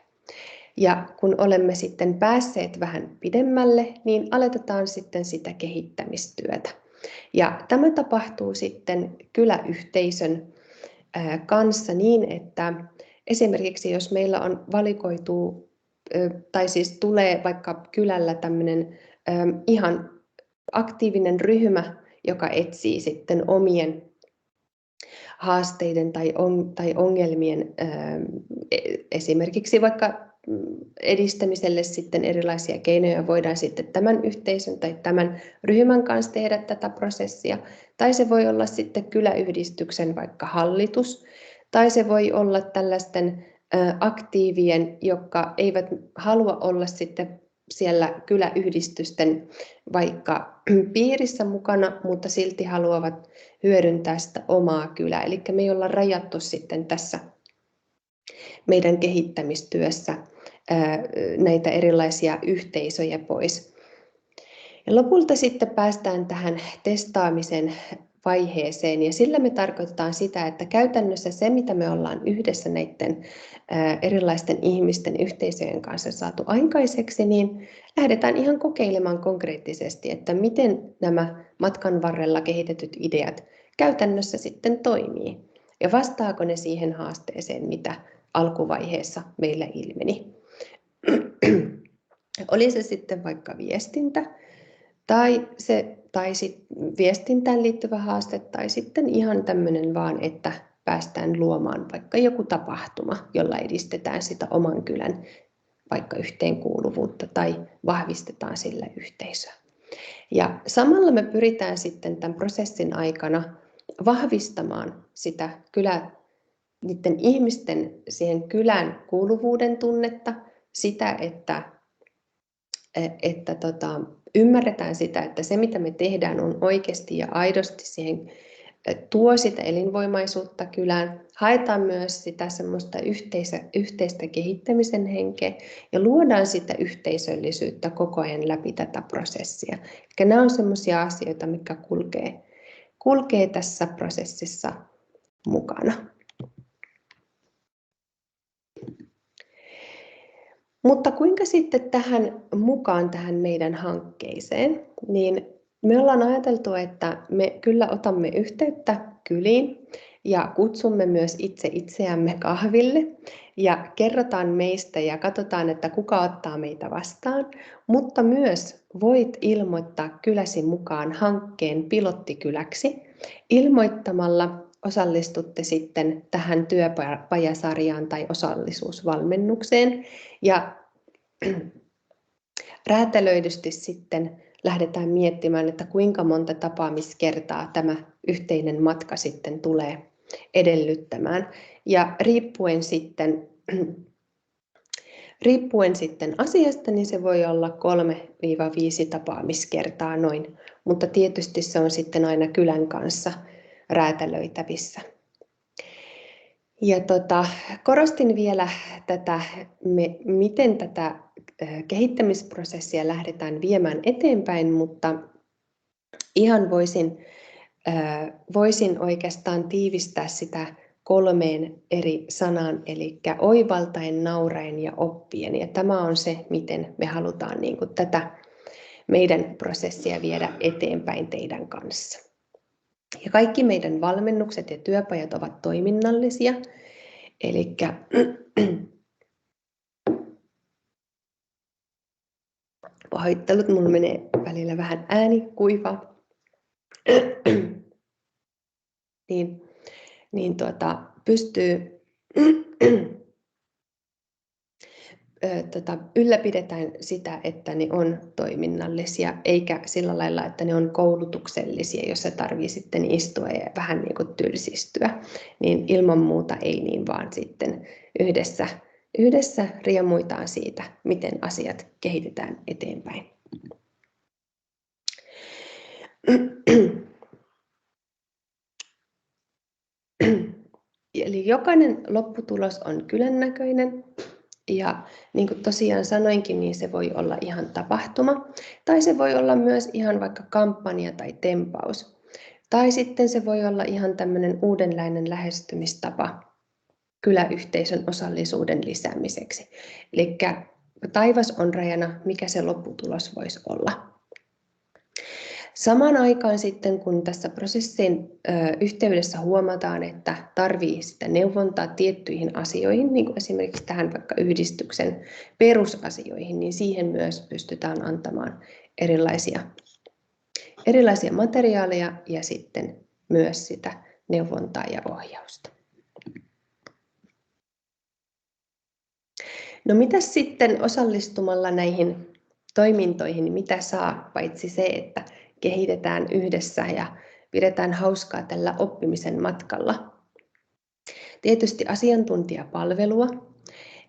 Speaker 1: Ja kun olemme sitten päässeet vähän pidemmälle, niin aloitetaan sitten sitä kehittämistyötä. Ja tämä tapahtuu sitten kyläyhteisön kanssa niin, että esimerkiksi jos meillä on valikoituu, tai siis tulee vaikka kylällä tämmöinen ihan aktiivinen ryhmä, joka etsii sitten omien haasteiden tai ongelmien esimerkiksi vaikka edistämiselle sitten erilaisia keinoja, voidaan sitten tämän yhteisön tai tämän ryhmän kanssa tehdä tätä prosessia, tai se voi olla sitten kyläyhdistyksen vaikka hallitus, tai se voi olla tällaisten aktiivien, jotka eivät halua olla sitten siellä kyläyhdistysten vaikka piirissä mukana, mutta silti haluavat hyödyntää sitä omaa kylää. Eli me ei olla rajattu sitten tässä meidän kehittämistyössä näitä erilaisia yhteisöjä pois. Ja lopulta sitten päästään tähän testaamisen vaiheeseen, ja sillä me tarkoitetaan sitä, että käytännössä se, mitä me ollaan yhdessä näiden erilaisten ihmisten yhteisöjen kanssa saatu aikaiseksi, niin lähdetään ihan kokeilemaan konkreettisesti, että miten nämä matkan varrella kehitetyt ideat käytännössä sitten toimii, ja vastaako ne siihen haasteeseen, mitä alkuvaiheessa meillä ilmeni. Oli se sitten vaikka viestintä, tai viestintään liittyvä haaste, tai sitten ihan tämmöinen vaan, että päästään luomaan vaikka joku tapahtuma, jolla edistetään sitä oman kylän vaikka yhteenkuuluvuutta tai vahvistetaan sillä yhteisöä. Ja samalla me pyritään sitten tämän prosessin aikana vahvistamaan sitä niiden ihmisten siihen kylän kuuluvuuden tunnetta, sitä, että ymmärretään sitä, että se mitä me tehdään on oikeasti ja aidosti siihen tuo sitä elinvoimaisuutta kylään. Haetaan myös sitä semmoista yhteistä kehittämisen henkeä ja luodaan sitä yhteisöllisyyttä koko ajan läpi tätä prosessia. Eli nämä on semmoisia asioita, mitkä kulkee tässä prosessissa mukana. Mutta kuinka sitten mukaan tähän meidän hankkeeseen, niin me ollaan ajateltu, että me kyllä otamme yhteyttä kyliin ja kutsumme myös itse itseämme kahville ja kerrotaan meistä ja katsotaan, että kuka ottaa meitä vastaan, mutta myös voit ilmoittaa kyläsi mukaan hankkeen pilottikyläksi. Ilmoittamalla osallistutte sitten tähän työpajasarjaan tai osallisuusvalmennukseen ja räätälöidysti sitten lähdetään miettimään, että kuinka monta tapaamiskertaa tämä yhteinen matka sitten tulee edellyttämään. Ja riippuen sitten asiasta, niin se voi olla 3-5 tapaamiskertaa noin, mutta tietysti se on sitten aina kylän kanssa räätälöitävissä. Ja korostin vielä tätä, miten tätä kehittämisprosessia lähdetään viemään eteenpäin, mutta ihan voisin oikeastaan tiivistää sitä 3 eri sanaan, eli oivaltaen, nauraen ja oppien. Ja tämä on se, miten me halutaan niin kuin tätä meidän prosessia viedä eteenpäin teidän kanssa. Ja kaikki meidän valmennukset ja työpajat ovat toiminnallisia, eli pahoittelut, minulla menee välillä vähän ääni kuiva. Pystyy ylläpidetään sitä, että ne on toiminnallisia, eikä sillä lailla, että ne on koulutuksellisia, jossa tarvii sitten istua ja vähän niin kuin tylsistyä. Niin ilman muuta ei niin, vaan sitten yhdessä riemuitaan siitä, miten asiat kehitetään eteenpäin. Eli jokainen lopputulos on kylän näköinen. Ja niin kuin tosiaan sanoinkin, niin se voi olla ihan tapahtuma, tai se voi olla myös ihan vaikka kampanja tai tempaus. Tai sitten se voi olla ihan tämmöinen uudenlainen lähestymistapa kyläyhteisön osallisuuden lisäämiseksi. Eli taivas on rajana, mikä se lopputulos voisi olla. Samaan aikaan sitten, kun tässä prosessin yhteydessä huomataan, että tarvii sitä neuvontaa tiettyihin asioihin, niin kuin esimerkiksi tähän vaikka yhdistyksen perusasioihin, niin siihen myös pystytään antamaan erilaisia materiaaleja ja sitten myös sitä neuvontaa ja ohjausta. No mitä sitten osallistumalla näihin toimintoihin, niin mitä saa, paitsi se, että kehitetään yhdessä ja pidetään hauskaa tällä oppimisen matkalla. Tietysti asiantuntijapalvelua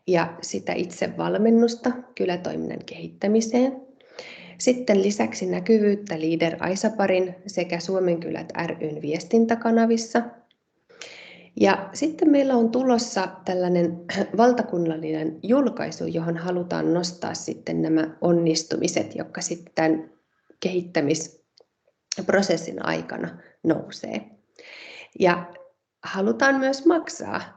Speaker 1: ja sitä itse valmennusta kylätoiminnan kehittämiseen. Sitten lisäksi näkyvyyttä Leader Aisaparin sekä Suomen kylät ry:n viestintäkanavissa. Ja sitten meillä on tulossa tällainen valtakunnallinen julkaisu, johon halutaan nostaa sitten nämä onnistumiset, jotka sitten kehittämisprosessin aikana nousee. Ja halutaan myös maksaa.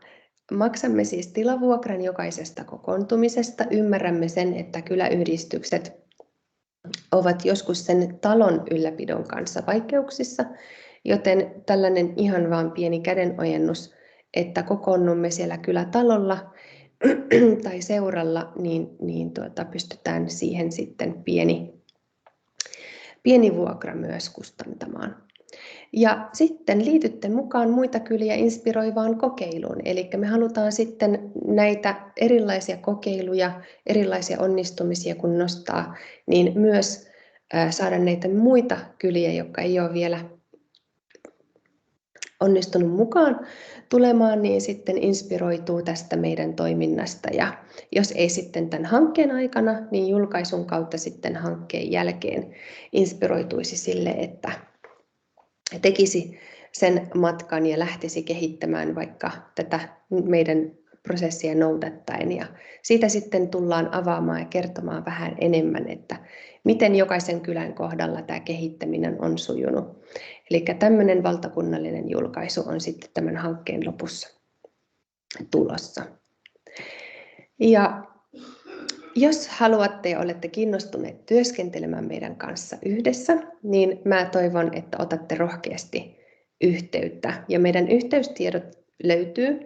Speaker 1: Maksamme siis tilavuokran jokaisesta kokoontumisesta. Ymmärrämme sen, että kyläyhdistykset ovat joskus sen talon ylläpidon kanssa vaikeuksissa, joten tällainen ihan vaan pieni kädenojennus, että kokoonnumme siellä kylätalolla tai seuralla, niin pystytään siihen sitten pieni vuokra myös kustantamaan. Ja sitten liitytte mukaan muita kyliä inspiroivaan kokeiluun. Eli me halutaan sitten näitä erilaisia kokeiluja, erilaisia onnistumisia kun nostaa, niin myös saada näitä muita kyliä, jotka ei ole vielä onnistunut mukaan tulemaan, niin sitten inspiroituu tästä meidän toiminnasta. Ja jos ei sitten tämän hankkeen aikana, niin julkaisun kautta sitten hankkeen jälkeen inspiroituisi sille, että tekisi sen matkan ja lähtisi kehittämään vaikka tätä meidän prosessia noudattaen. Ja siitä sitten tullaan avaamaan ja kertomaan vähän enemmän, että miten jokaisen kylän kohdalla tämä kehittäminen on sujunut. Eli tämmöinen valtakunnallinen julkaisu on sitten tämän hankkeen lopussa tulossa. Ja jos haluatte ja olette kiinnostuneet työskentelemään meidän kanssa yhdessä, niin mä toivon, että otatte rohkeasti yhteyttä. Ja meidän yhteystiedot löytyy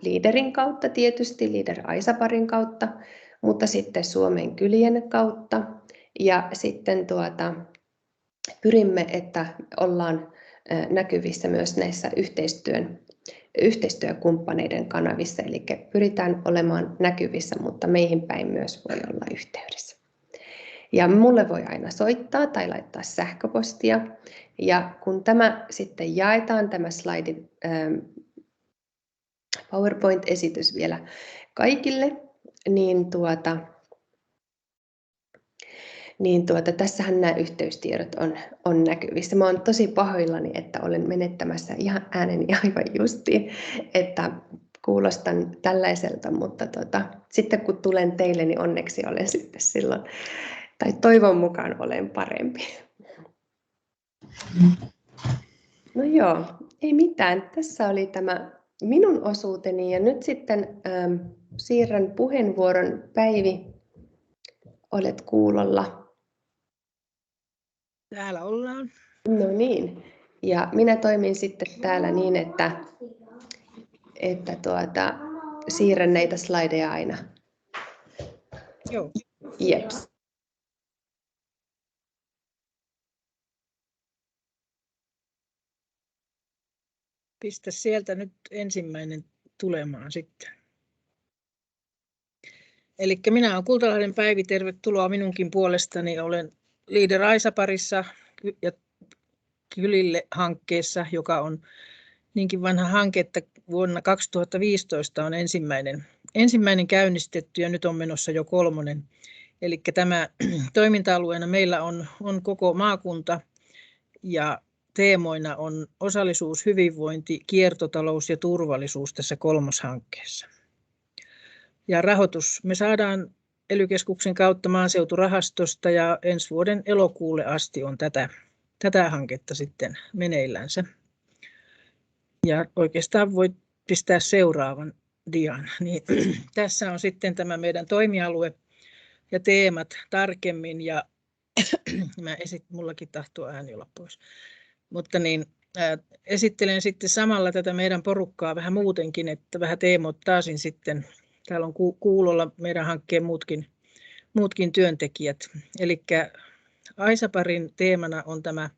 Speaker 1: Leaderin kautta tietysti, Leader Aisaparin kautta, mutta sitten Suomen kylien kautta. Ja sitten pyrimme, että ollaan näkyvissä myös näissä yhteistyökumppaneiden kanavissa, eli pyritään olemaan näkyvissä, mutta meihin päin myös voi olla yhteydessä. Ja mulle voi aina soittaa tai laittaa sähköpostia, ja kun tämä sitten jaetaan, tämä slaidin PowerPoint-esitys vielä kaikille, niin tässähän nämä yhteystiedot on näkyvissä. Mä oon tosi pahoillani, että olen menettämässä ihan ääneni aivan justiin, että kuulostan tällaiselta, mutta sitten kun tulen teille, niin onneksi olen sitten silloin, tai toivon mukaan olen parempi. No joo, ei mitään. Tässä oli tämä minun osuuteni ja nyt sitten siirrän puheenvuoron. Päivi, olet kuulolla.
Speaker 3: Täällä ollaan.
Speaker 1: No niin, ja minä toimin sitten täällä niin, että siirrän näitä slideja aina.
Speaker 3: Joo.
Speaker 1: Jeps.
Speaker 3: Pistä sieltä nyt ensimmäinen tulemaan sitten. Eli minä olen Kultalahden Päivi, tervetuloa minunkin puolestani. Olen Leader Aisaparissa ja Kylille-hankkeessa, joka on niinkin vanha hanke, että vuonna 2015 on ensimmäinen käynnistetty ja nyt on menossa jo 3. Eli tämä toiminta-alueena meillä on koko maakunta ja teemoina on osallisuus, hyvinvointi, kiertotalous ja turvallisuus tässä 3. hankkeessa. Ja rahoitus me saadaan ELY-keskuksen kautta maaseuturahastosta ja ensi vuoden elokuulle asti on tätä hanketta sitten meneillänsä. Ja oikeastaan voit pistää seuraavan dian. Niin, tässä on sitten tämä meidän toimialue ja teemat tarkemmin ja mullakin tahtoo ääni olla pois. Mutta esittelen sitten samalla tätä meidän porukkaa vähän muutenkin, että vähän teemoittaisin sitten. Täällä on kuulolla meidän hankkeen muutkin työntekijät. Eli Aisaparin teemana on tämä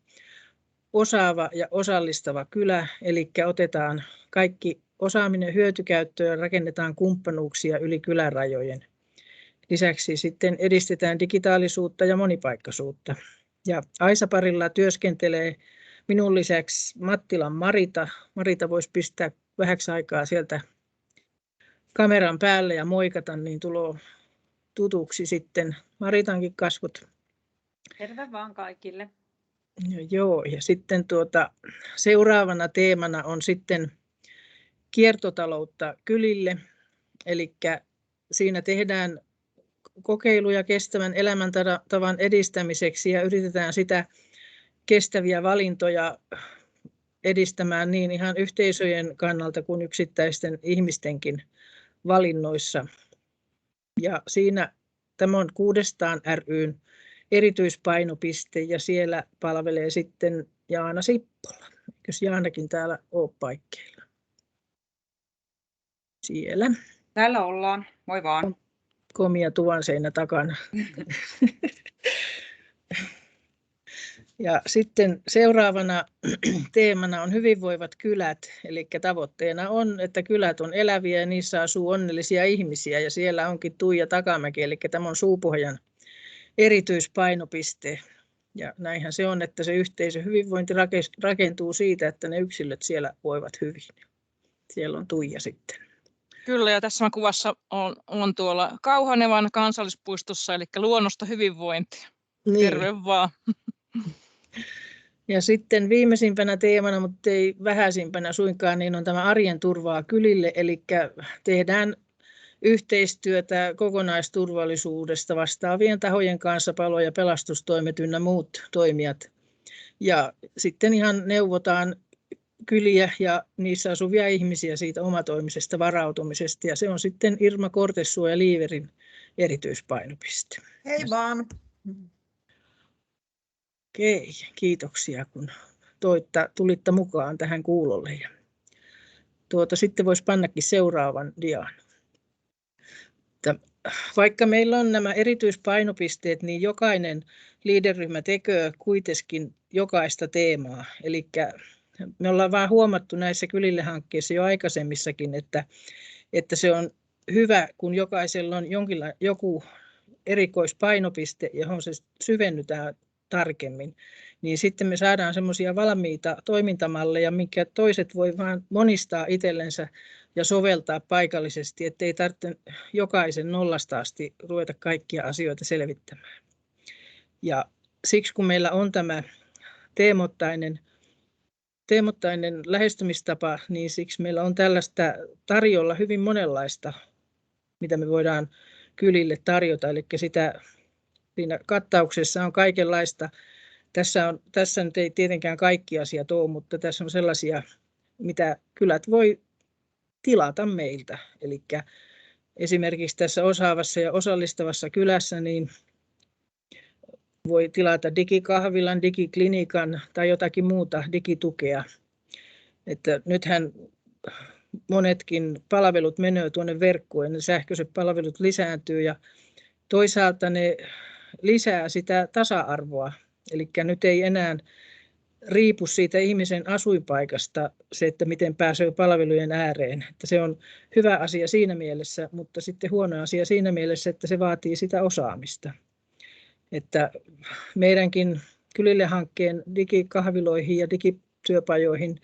Speaker 3: osaava ja osallistava kylä, eli otetaan kaikki osaaminen hyötykäyttöön ja rakennetaan kumppanuuksia yli kylärajojen. Lisäksi sitten edistetään digitaalisuutta ja monipaikkaisuutta. Ja Aisaparilla työskentelee minun lisäksi Mattilan Marita. Marita voisi pistää vähäksi aikaa sieltä kameran päälle ja moikata, niin tulee tutuksi sitten Maritankin kasvot.
Speaker 7: Terve vaan kaikille.
Speaker 3: Joo, ja sitten seuraavana teemana on sitten kiertotaloutta kylille. Eli siinä tehdään kokeiluja kestävän elämäntavan edistämiseksi ja yritetään sitä kestäviä valintoja edistämään niin ihan yhteisöjen kannalta kuin yksittäisten ihmistenkin valinnoissa. Ja siinä tämä on 600 ry:n erityispainopiste ja siellä palvelee sitten Jaana Sippola. Eikös Jaanakin täällä ole paikkeilla? Siellä.
Speaker 7: Täällä ollaan. Moi vaan.
Speaker 3: Komia tuvan seinä takana. Ja sitten seuraavana teemana on hyvinvoivat kylät, eli tavoitteena on, että kylät on eläviä ja niissä asuu onnellisia ihmisiä ja siellä onkin Tuija Takamäki, eli tämä on Suupohjan erityispainopiste. Ja näinhän se on, että se yhteisön hyvinvointi rakentuu siitä, että ne yksilöt siellä voivat hyvin. Siellä on Tuija sitten.
Speaker 8: Kyllä, ja tässä kuvassa on tuolla Kauhanevan kansallispuistossa, eli luonnosta hyvinvointia. Niin. Terve vaan.
Speaker 3: Ja sitten viimeisimpänä teemana, mutta ei vähäisimpänä suinkaan, niin on tämä arjen turvaa kylille, eli tehdään yhteistyötä kokonaisturvallisuudesta vastaavien tahojen kanssa, palo- ja pelastustoimet ynnä muut toimijat. Ja sitten ihan neuvotaan kyliä ja niissä asuvia ihmisiä siitä omatoimisesta varautumisesta. Ja se on sitten Irma Kortesuo ja Liiverin erityispainopiste.
Speaker 2: Hei vaan.
Speaker 3: Okei, kiitoksia kun tulitte mukaan tähän kuulolle. Ja sitten voisi pannakin seuraavan dian. Vaikka meillä on nämä erityispainopisteet, niin jokainen liiderryhmä tekee kuitenkin jokaista teemaa. Eli me ollaan vaan huomattu näissä Kylille-hankkeissa jo aikaisemmissakin, että se on hyvä, kun jokaisella on joku erikoispainopiste, johon se syvennytään tarkemmin, niin sitten me saadaan semmoisia valmiita toimintamalleja, minkä toiset voi vaan monistaa itsellensä ja soveltaa paikallisesti, ettei tarvitse jokaisen nollasta asti ruveta kaikkia asioita selvittämään. Ja siksi kun meillä on tämä teemottainen lähestymistapa, niin siksi meillä on tällaista tarjolla hyvin monenlaista, mitä me voidaan kylille tarjota. Eli siinä kattauksessa on kaikenlaista. Tässä nyt ei tietenkään kaikki asiat ole, mutta tässä on sellaisia, mitä kylät voi tilata meiltä. Eli esimerkiksi tässä osaavassa ja osallistavassa kylässä niin voi tilata digikahvilan, digiklinikan tai jotakin muuta digitukea. Että nythän monetkin palvelut menee tuonne verkkoon, ne sähköiset palvelut lisääntyy ja toisaalta ne lisää sitä tasa-arvoa. Eli nyt ei enää riipu siitä ihmisen asuinpaikasta se, että miten pääsee palvelujen ääreen. Että se on hyvä asia siinä mielessä, mutta sitten huono asia siinä mielessä, että se vaatii sitä osaamista. Että meidänkin Kylille-hankkeen digikahviloihin ja digityöpajoihin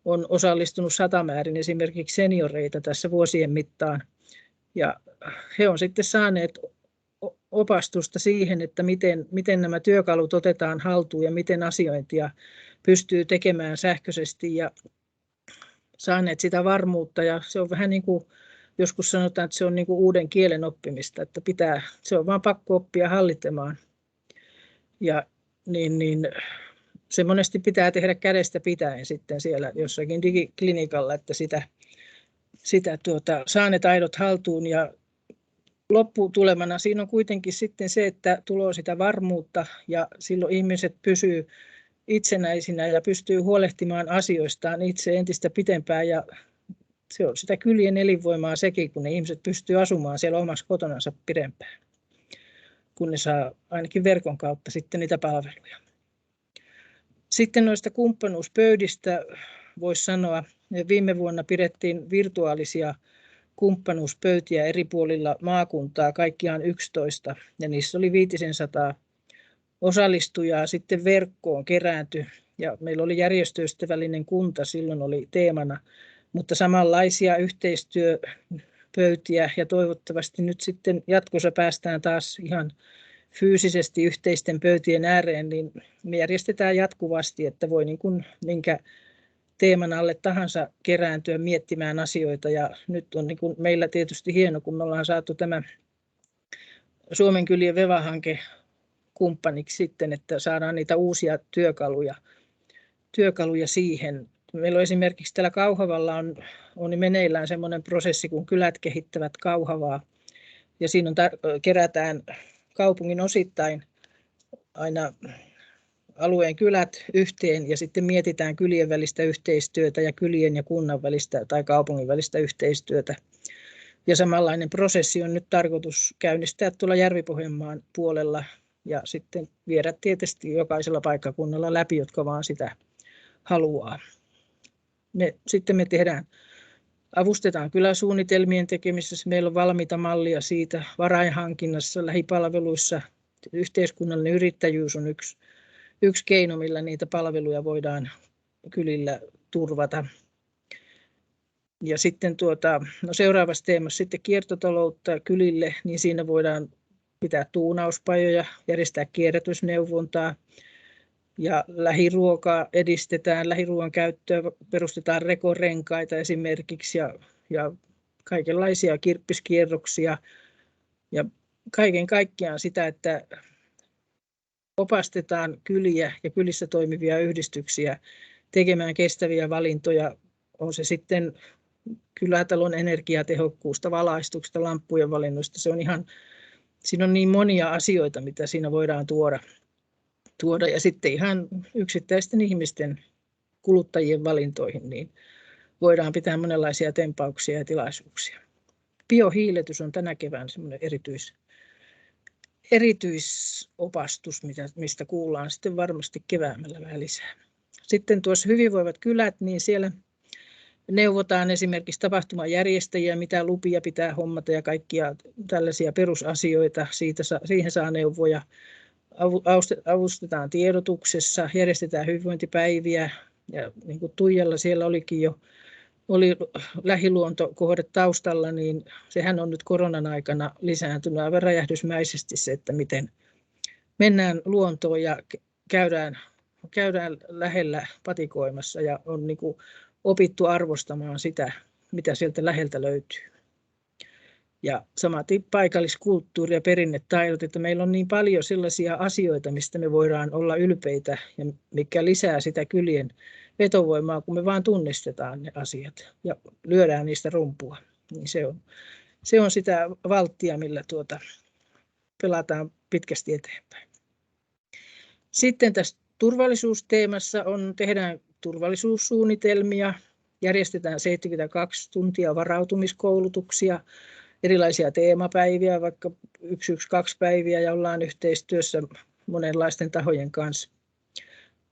Speaker 3: on osallistunut satamäärin esimerkiksi senioreita tässä vuosien mittaan. Ja he on sitten saaneet opastusta siihen, että miten nämä työkalut otetaan haltuun ja miten asiointia pystyy tekemään sähköisesti ja saaneet sitä varmuutta. Ja se on vähän niin kuin joskus sanotaan, että se on niin kuin uuden kielen oppimista, että se on vaan pakko oppia hallitsemaan. Ja niin se monesti pitää tehdä kädestä pitäen sitten siellä jossakin digiklinikalla, että saa ne taidot haltuun ja lopputulemana siinä on kuitenkin sitten se, että tulee sitä varmuutta ja silloin ihmiset pysyy itsenäisinä ja pystyy huolehtimaan asioistaan itse entistä pitempään ja se on sitä kylien elinvoimaa sekin, kun ne ihmiset pystyy asumaan siellä omassa kotonansa pidempään, kun ne saa ainakin verkon kautta sitten niitä palveluja. Sitten noista kumppanuuspöydistä voisi sanoa, että viime vuonna pidettiin virtuaalisia kumppanuuspöytiä eri puolilla maakuntaa, kaikkiaan 11, ja niissä oli 500 osallistujaa sitten verkkoon kerääntyi, ja meillä oli järjestöystävällinen kunta, silloin oli teemana, mutta samanlaisia yhteistyöpöytiä, ja toivottavasti nyt sitten jatkossa päästään taas ihan fyysisesti yhteisten pöytien ääreen, niin me järjestetään jatkuvasti, että voi niin kuin minkä teeman alle tahansa kerääntyä miettimään asioita. Ja nyt on niin kuin meillä tietysti hieno, kun me ollaan saatu tämä Suomen kylien VEVA-hanke kumppaniksi sitten, että saadaan niitä uusia työkaluja siihen. Meillä on esimerkiksi täällä Kauhavalla on meneillään semmoinen prosessi, kun kylät kehittävät Kauhavaa. Ja siinä kerätään kaupungin osittain aina alueen kylät yhteen ja sitten mietitään kylien välistä yhteistyötä ja kylien ja kunnan välistä tai kaupungin välistä yhteistyötä. Ja samanlainen prosessi on nyt tarkoitus käynnistää tuolla Järvi-Pohjanmaan puolella ja sitten viedä tietysti jokaisella paikkakunnalla läpi, jotka vaan sitä haluaa. Sitten me avustetaan kyläsuunnitelmien tekemisessä. Meillä on valmiita mallia siitä varainhankinnassa, lähipalveluissa. Yhteiskunnallinen yrittäjyys on yksi keino, millä niitä palveluja voidaan kylillä turvata. Ja sitten seuraavassa teemassa sitten kiertotaloutta kylille, niin siinä voidaan pitää tuunauspajoja, järjestää kierrätysneuvontaa ja lähiruokaa edistetään, lähiruoan käyttöä, perustetaan rekorenkaita esimerkiksi ja kaikenlaisia kirppiskierroksia ja kaiken kaikkiaan sitä, että opastetaan kyliä ja kylissä toimivia yhdistyksiä tekemään kestäviä valintoja, on se sitten kylätalon energiatehokkuusta, valaistuksesta, lamppujen valinnoista. Siinä on niin monia asioita, mitä siinä voidaan tuoda ja sitten ihan yksittäisten ihmisten kuluttajien valintoihin, niin voidaan pitää monenlaisia tempauksia ja tilaisuuksia. Biohiiletys on tänä keväänä semmoinen erityisopastus, mistä kuullaan sitten varmasti keväämällä vähän lisää. Sitten tuossa Hyvinvoivat kylät, niin siellä neuvotaan esimerkiksi tapahtumajärjestäjiä, mitä lupia pitää hommata ja kaikkia tällaisia perusasioita. Siihen saa neuvoja. Avustetaan tiedotuksessa, järjestetään hyvinvointipäiviä ja niin kuin Tuijalla siellä oli lähiluontokohde taustalla, niin sehän on nyt koronan aikana lisääntynyt aivan räjähdysmäisesti se, että miten mennään luontoon ja käydään lähellä patikoimassa ja on niin kuin opittu arvostamaan sitä, mitä sieltä läheltä löytyy. Ja samaten paikalliskulttuuri ja perinnetaidot, että meillä on niin paljon sellaisia asioita, mistä me voidaan olla ylpeitä ja mikä lisää sitä kylien vetovoimaa, kun me vaan tunnistetaan ne asiat ja lyödään niistä rumpua. Niin se on sitä valttia, millä pelataan pitkästi eteenpäin. Sitten tässä turvallisuusteemassa tehdään turvallisuussuunnitelmia, järjestetään 72 tuntia varautumiskoulutuksia, erilaisia teemapäiviä, vaikka 112-päiviä ja ollaan yhteistyössä monenlaisten tahojen kanssa.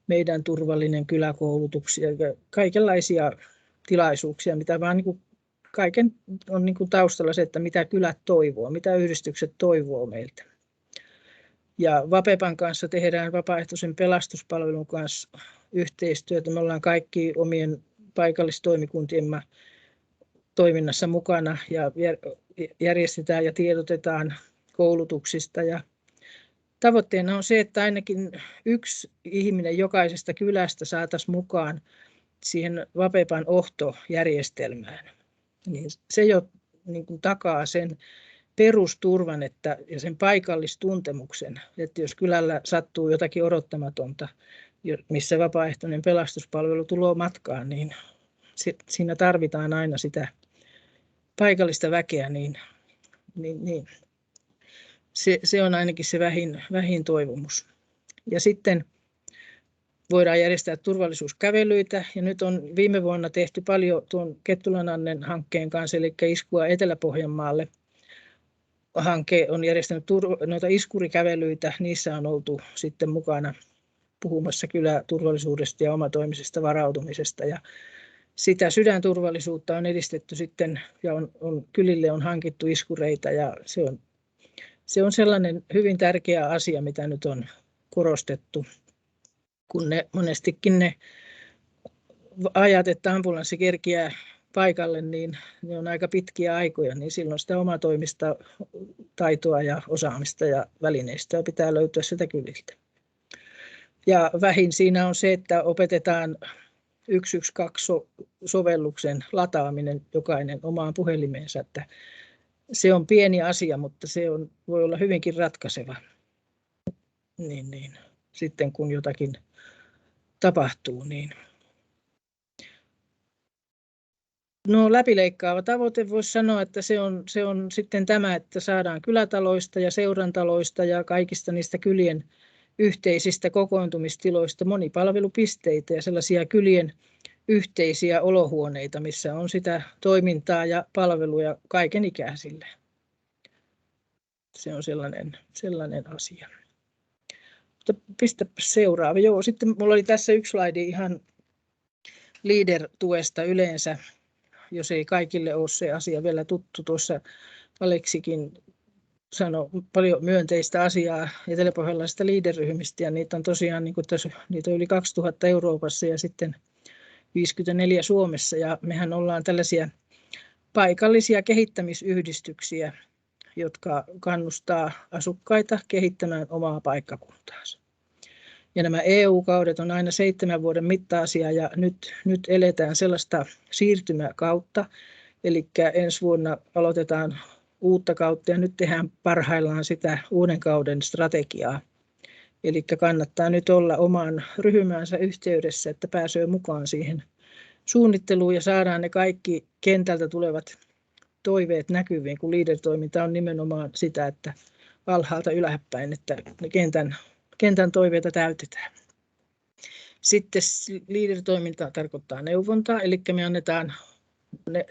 Speaker 3: Meidän turvallinen kyläkoulutuksia ja kaikenlaisia tilaisuuksia, mitä vaan niin kuin kaiken on niin kuin taustalla se, että mitä kylät toivoo, mitä yhdistykset toivoo meiltä. Ja Vapepan kanssa tehdään vapaaehtoisen pelastuspalvelun kanssa yhteistyötä. Me ollaan kaikki omien paikallistoimikuntien toiminnassa mukana ja järjestetään ja tiedotetaan koulutuksista. Ja tavoitteena on se, että ainakin yksi ihminen jokaisesta kylästä saataisiin mukaan siihen Vapepan ohtojärjestelmään. Niin se jo niin kuin takaa sen perusturvan ja sen paikallistuntemuksen, että jos kylällä sattuu jotakin odottamatonta, missä vapaaehtoinen pelastuspalvelu tulee matkaan, niin siinä tarvitaan aina sitä paikallista väkeä, niin se on ainakin se vähin toivomus. Ja sitten voidaan järjestää turvallisuuskävelyitä, ja nyt on viime vuonna tehty paljon tuon Kettulan-Annen hankkeen kanssa, eli Iskua Etelä-Pohjanmaalle. Hanke on järjestänyt noita iskurikävelyitä, niissä on oltu sitten mukana puhumassa kyläturvallisuudesta ja omatoimisesta varautumisesta. Ja sitä sydänturvallisuutta on edistetty sitten ja kylille on hankittu iskureita ja se on sellainen hyvin tärkeä asia, mitä nyt on korostettu, kun monestikin ne ajat, että ambulanssi kerkiää paikalle, niin ne on aika pitkiä aikoja, niin silloin sitä omatoimista taitoa ja osaamista ja välineistöä pitää löytyä sitä kyliltä. Ja vähin siinä on se, että opetetaan 112-sovelluksen lataaminen jokainen omaan puhelimeensa, että se on pieni asia, mutta voi olla hyvinkin ratkaiseva niin, sitten kun jotakin tapahtuu. Niin. No, läpileikkaava tavoite voisi sanoa, että se on sitten tämä, että saadaan kylätaloista ja seurantaloista ja kaikista niistä kylien yhteisistä kokoontumistiloista monipalvelupisteitä ja sellaisia kylien yhteisiä olohuoneita, missä on sitä toimintaa ja palveluja kaikenikäisille. Se on sellainen asia. Mutta pistä seuraava. Joo, sitten minulla oli tässä yksi slaidi ihan Leader-tuesta yleensä, jos ei kaikille ole se asia vielä tuttu. Tuossa Aleksikin sanoi paljon myönteistä asiaa eteläpohjalaisista Leader-ryhmistä, ja niitä on tosiaan niin kuin niitä on yli 2000 Euroopassa ja sitten 54 Suomessa, ja mehän ollaan tällaisia paikallisia kehittämisyhdistyksiä, jotka kannustaa asukkaita kehittämään omaa paikkakuntaansa. Ja nämä EU-kaudet on aina 7 vuoden mittaisia, ja nyt eletään sellaista siirtymäkautta, eli ensi vuonna aloitetaan uutta kautta, ja nyt tehdään parhaillaan sitä uuden kauden strategiaa. Eli kannattaa nyt olla omaan ryhmäänsä yhteydessä, että pääsee mukaan siihen suunnitteluun ja saadaan ne kaikki kentältä tulevat toiveet näkyviin, kun Leader-toiminta on nimenomaan sitä, että alhaalta ylhääpäin, että ne kentän toiveita täytetään. Sitten leader-toiminta tarkoittaa neuvontaa, eli me annetaan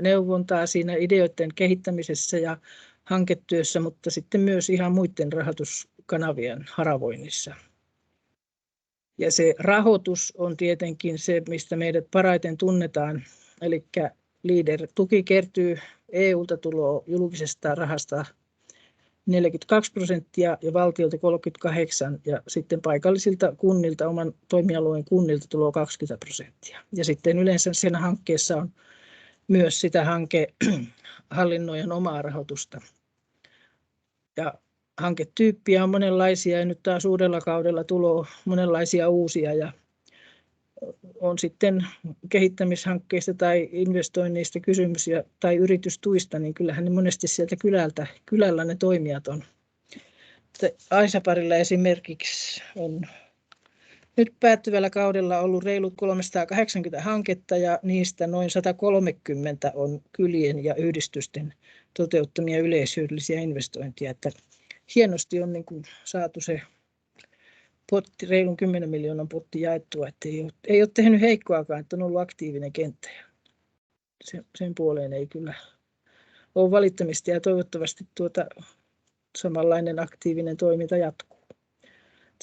Speaker 3: neuvontaa siinä ideoiden kehittämisessä ja hanketyössä, mutta sitten myös ihan muiden rahoituskanavien haravoinnissa. Ja se rahoitus on tietenkin se, mistä meidät parhaiten tunnetaan, eli leader-tuki kertyy EUlta tuloa julkisesta rahasta 42% ja valtiolta 38% ja sitten paikallisilta kunnilta, oman toimialueen kunnilta tuloa 20%. Ja sitten yleensä siinä hankkeessa on myös sitä hankehallinnoijan omaa rahoitusta. Ja hanketyyppiä on monenlaisia ja nyt taas uudella kaudella tulee monenlaisia uusia ja on sitten kehittämishankkeista tai investoinneista kysymys tai yritystuista, niin kyllähän ne monesti sieltä kylällä ne toimijat on. Aisaparilla esimerkiksi on nyt päättyvällä kaudella ollut reilut 380 hanketta ja niistä noin 130 on kylien ja yhdistysten toteuttamia yleishyödyllisiä investointeja. Että hienosti on niin kuin saatu se potti, reilun 10 miljoonan potti jaettua, että ei ole tehnyt heikkoakaan, että on ollut aktiivinen kenttä. Sen puoleen ei kyllä ole valittamista ja toivottavasti samanlainen aktiivinen toiminta jatkuu.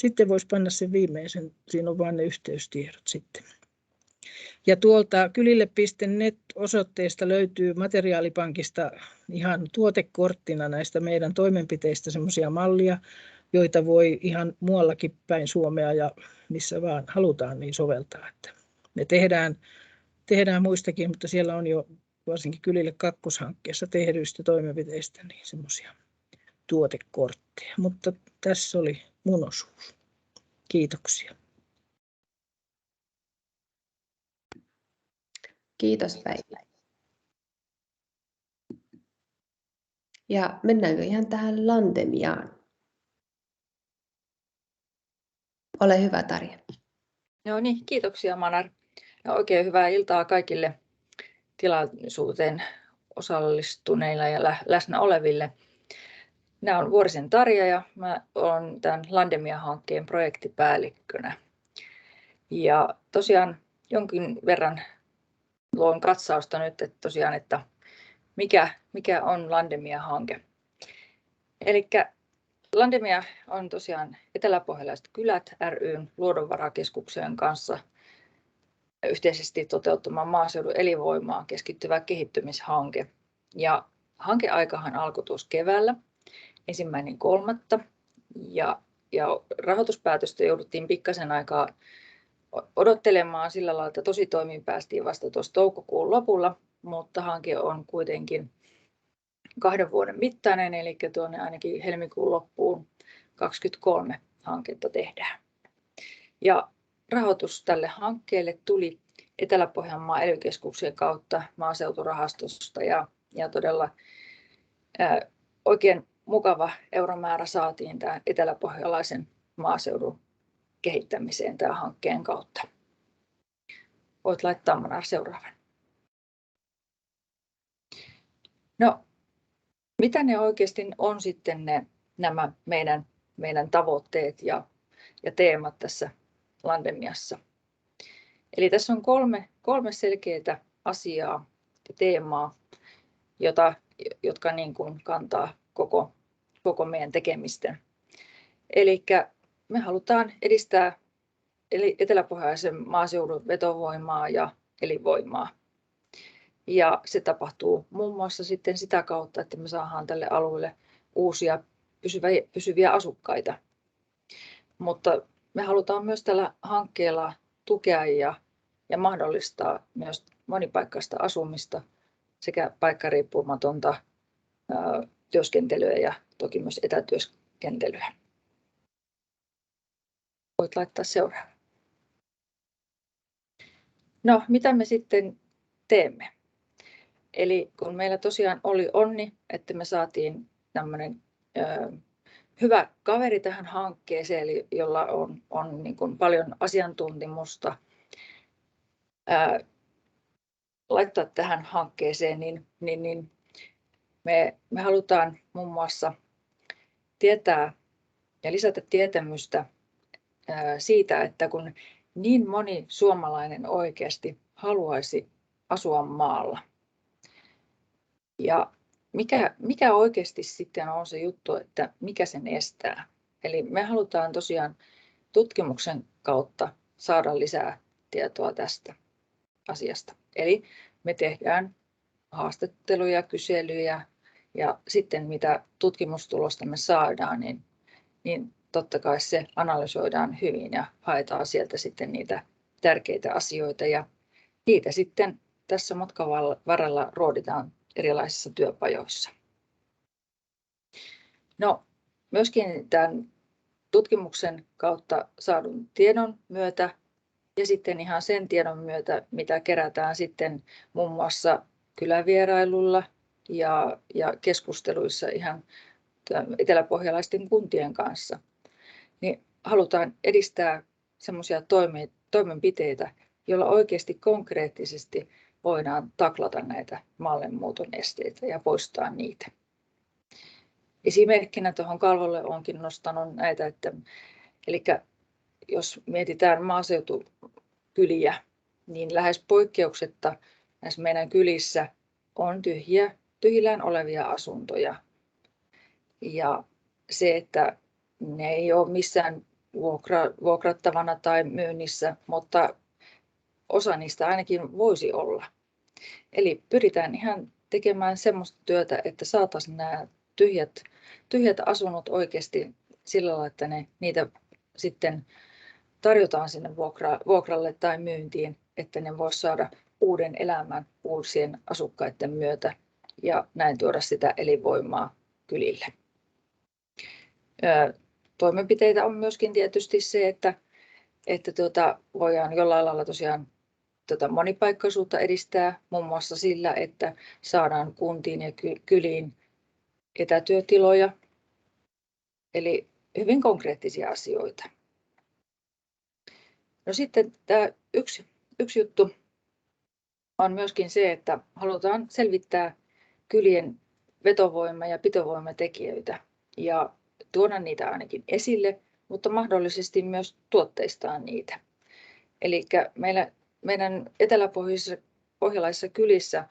Speaker 3: Sitten voisi panna sen viimeisen, siinä on vain ne yhteystiedot sitten. Ja tuolta kylille.net-osoitteesta löytyy materiaalipankista ihan tuotekorttina näistä meidän toimenpiteistä semmoisia mallia, joita voi ihan muuallakin päin Suomea ja missä vaan halutaan niin soveltaa. Että me tehdään muistakin, mutta siellä on jo varsinkin Kylille kakkoshankkeessa tehdyistä toimenpiteistä niin semmoisia tuotekortteja. Mutta tässä oli mun osuus. Kiitoksia.
Speaker 1: Kiitos Päivi. Ja mennäänkö ihan tähän Landemiaan? Ole hyvä, Tarja.
Speaker 7: Joo niin, kiitoksia Manar. Ja oikein hyvää iltaa kaikille tilaisuuteen osallistuneille ja läsnä oleville. Minä olen Vuorisen Tarja ja mä olen tämän Landemia-hankkeen projektipäällikkönä. Ja tosiaan jonkin verran luon katsausta nyt, että tosiaan, että mikä on Landemia-hanke. Elikkä Landemia on tosiaan Eteläpohjalaiset kylät ry:n luonnonvarakeskuksen kanssa yhteisesti toteuttama maaseudun elinvoimaan keskittyvä kehittymishanke. Ja hankeaikahan alkoi tuossa keväällä 1.3. ja rahoituspäätöstä jouduttiin pikkasen aikaa odottelemaan sillä lailla, että tositoimiin päästiin vasta tuossa toukokuun lopulla, mutta hanke on kuitenkin 2 vuoden mittainen, eli tuonne ainakin helmikuun loppuun 2023 hanketta tehdään. Ja rahoitus tälle hankkeelle tuli Etelä-Pohjanmaan ELY-keskuksen kautta maaseuturahastosta ja todella oikein mukava euromäärä saatiin tämän eteläpohjalaisen maaseudun kehittämiseen tämän hankkeen kautta. Voit laittaa Manar seuraavan. No, mitä ne oikeasti on sitten nämä meidän tavoitteet ja teemat tässä Landemiassa? Eli tässä on kolme selkeää asiaa ja teemaa, jotka niin kuin kantaa koko meidän tekemisten. Eli me halutaan edistää eteläpohjaisen maaseudun vetovoimaa ja elinvoimaa. Ja se tapahtuu muun muassa sitten sitä kautta, että me saadaan tälle alueelle uusia pysyviä asukkaita. Mutta me halutaan myös tällä hankkeella tukea ja mahdollistaa myös monipaikkaista asumista sekä paikkariippumatonta työskentelyä ja toki myös etätyöskentelyä. Voit laittaa seuraavan. No, mitä me sitten teemme? Eli kun meillä tosiaan oli onni, että me saatiin tämmöinen hyvä kaveri tähän hankkeeseen, eli jolla on niin kuin paljon asiantuntemusta laittaa tähän hankkeeseen, niin me halutaan muun muassa tietää ja lisätä tietämystä siitä, että kun niin moni suomalainen oikeasti haluaisi asua maalla. Ja mikä oikeasti sitten on se juttu, että mikä sen estää? Eli me halutaan tosiaan tutkimuksen kautta saada lisää tietoa tästä asiasta. Eli me tehdään haastatteluja, kyselyjä ja sitten mitä tutkimustulosta me saadaan, niin totta kai se analysoidaan hyvin ja haetaan sieltä sitten niitä tärkeitä asioita ja niitä sitten tässä matkan varrella ruoditaan erilaisissa työpajoissa. No, myöskin tämän tutkimuksen kautta saadun tiedon myötä ja sitten ihan sen tiedon myötä, mitä kerätään sitten muun muassa kylävierailulla ja keskusteluissa ihan eteläpohjalaisten kuntien kanssa, niin halutaan edistää semmoisia toimenpiteitä, joilla oikeasti konkreettisesti voidaan taklata näitä maallemuuton esteitä ja poistaa niitä. Esimerkkinä tuohon kalvolle olenkin nostanut näitä, eli jos mietitään maaseutukyliä, niin lähes poikkeuksetta näissä meidän kylissä on tyhjillään olevia asuntoja. Ja se, että ne ei ole missään vuokrattavana tai myynnissä, mutta osa niistä ainakin voisi olla. Eli pyritään ihan tekemään semmoista työtä, että saataisiin nämä tyhjät asunnot oikeasti sillä lailla, että niitä sitten tarjotaan sinne vuokralle tai myyntiin, että ne voisi saada uuden elämän uusien asukkaiden myötä ja näin tuoda sitä elinvoimaa kylille. Toimenpiteitä on myöskin tietysti se, että voidaan jollain lailla tosiaan monipaikkaisuutta edistää muun muassa sillä, että saadaan kuntiin ja kyliin etätyötiloja, eli hyvin konkreettisia asioita. No sitten tämä yksi juttu on myöskin se, että halutaan selvittää kylien vetovoima- ja pitovoimatekijöitä ja tuoda niitä ainakin esille, mutta mahdollisesti myös tuotteistaa niitä. Eli meidän eteläpohjalaisissa kylissä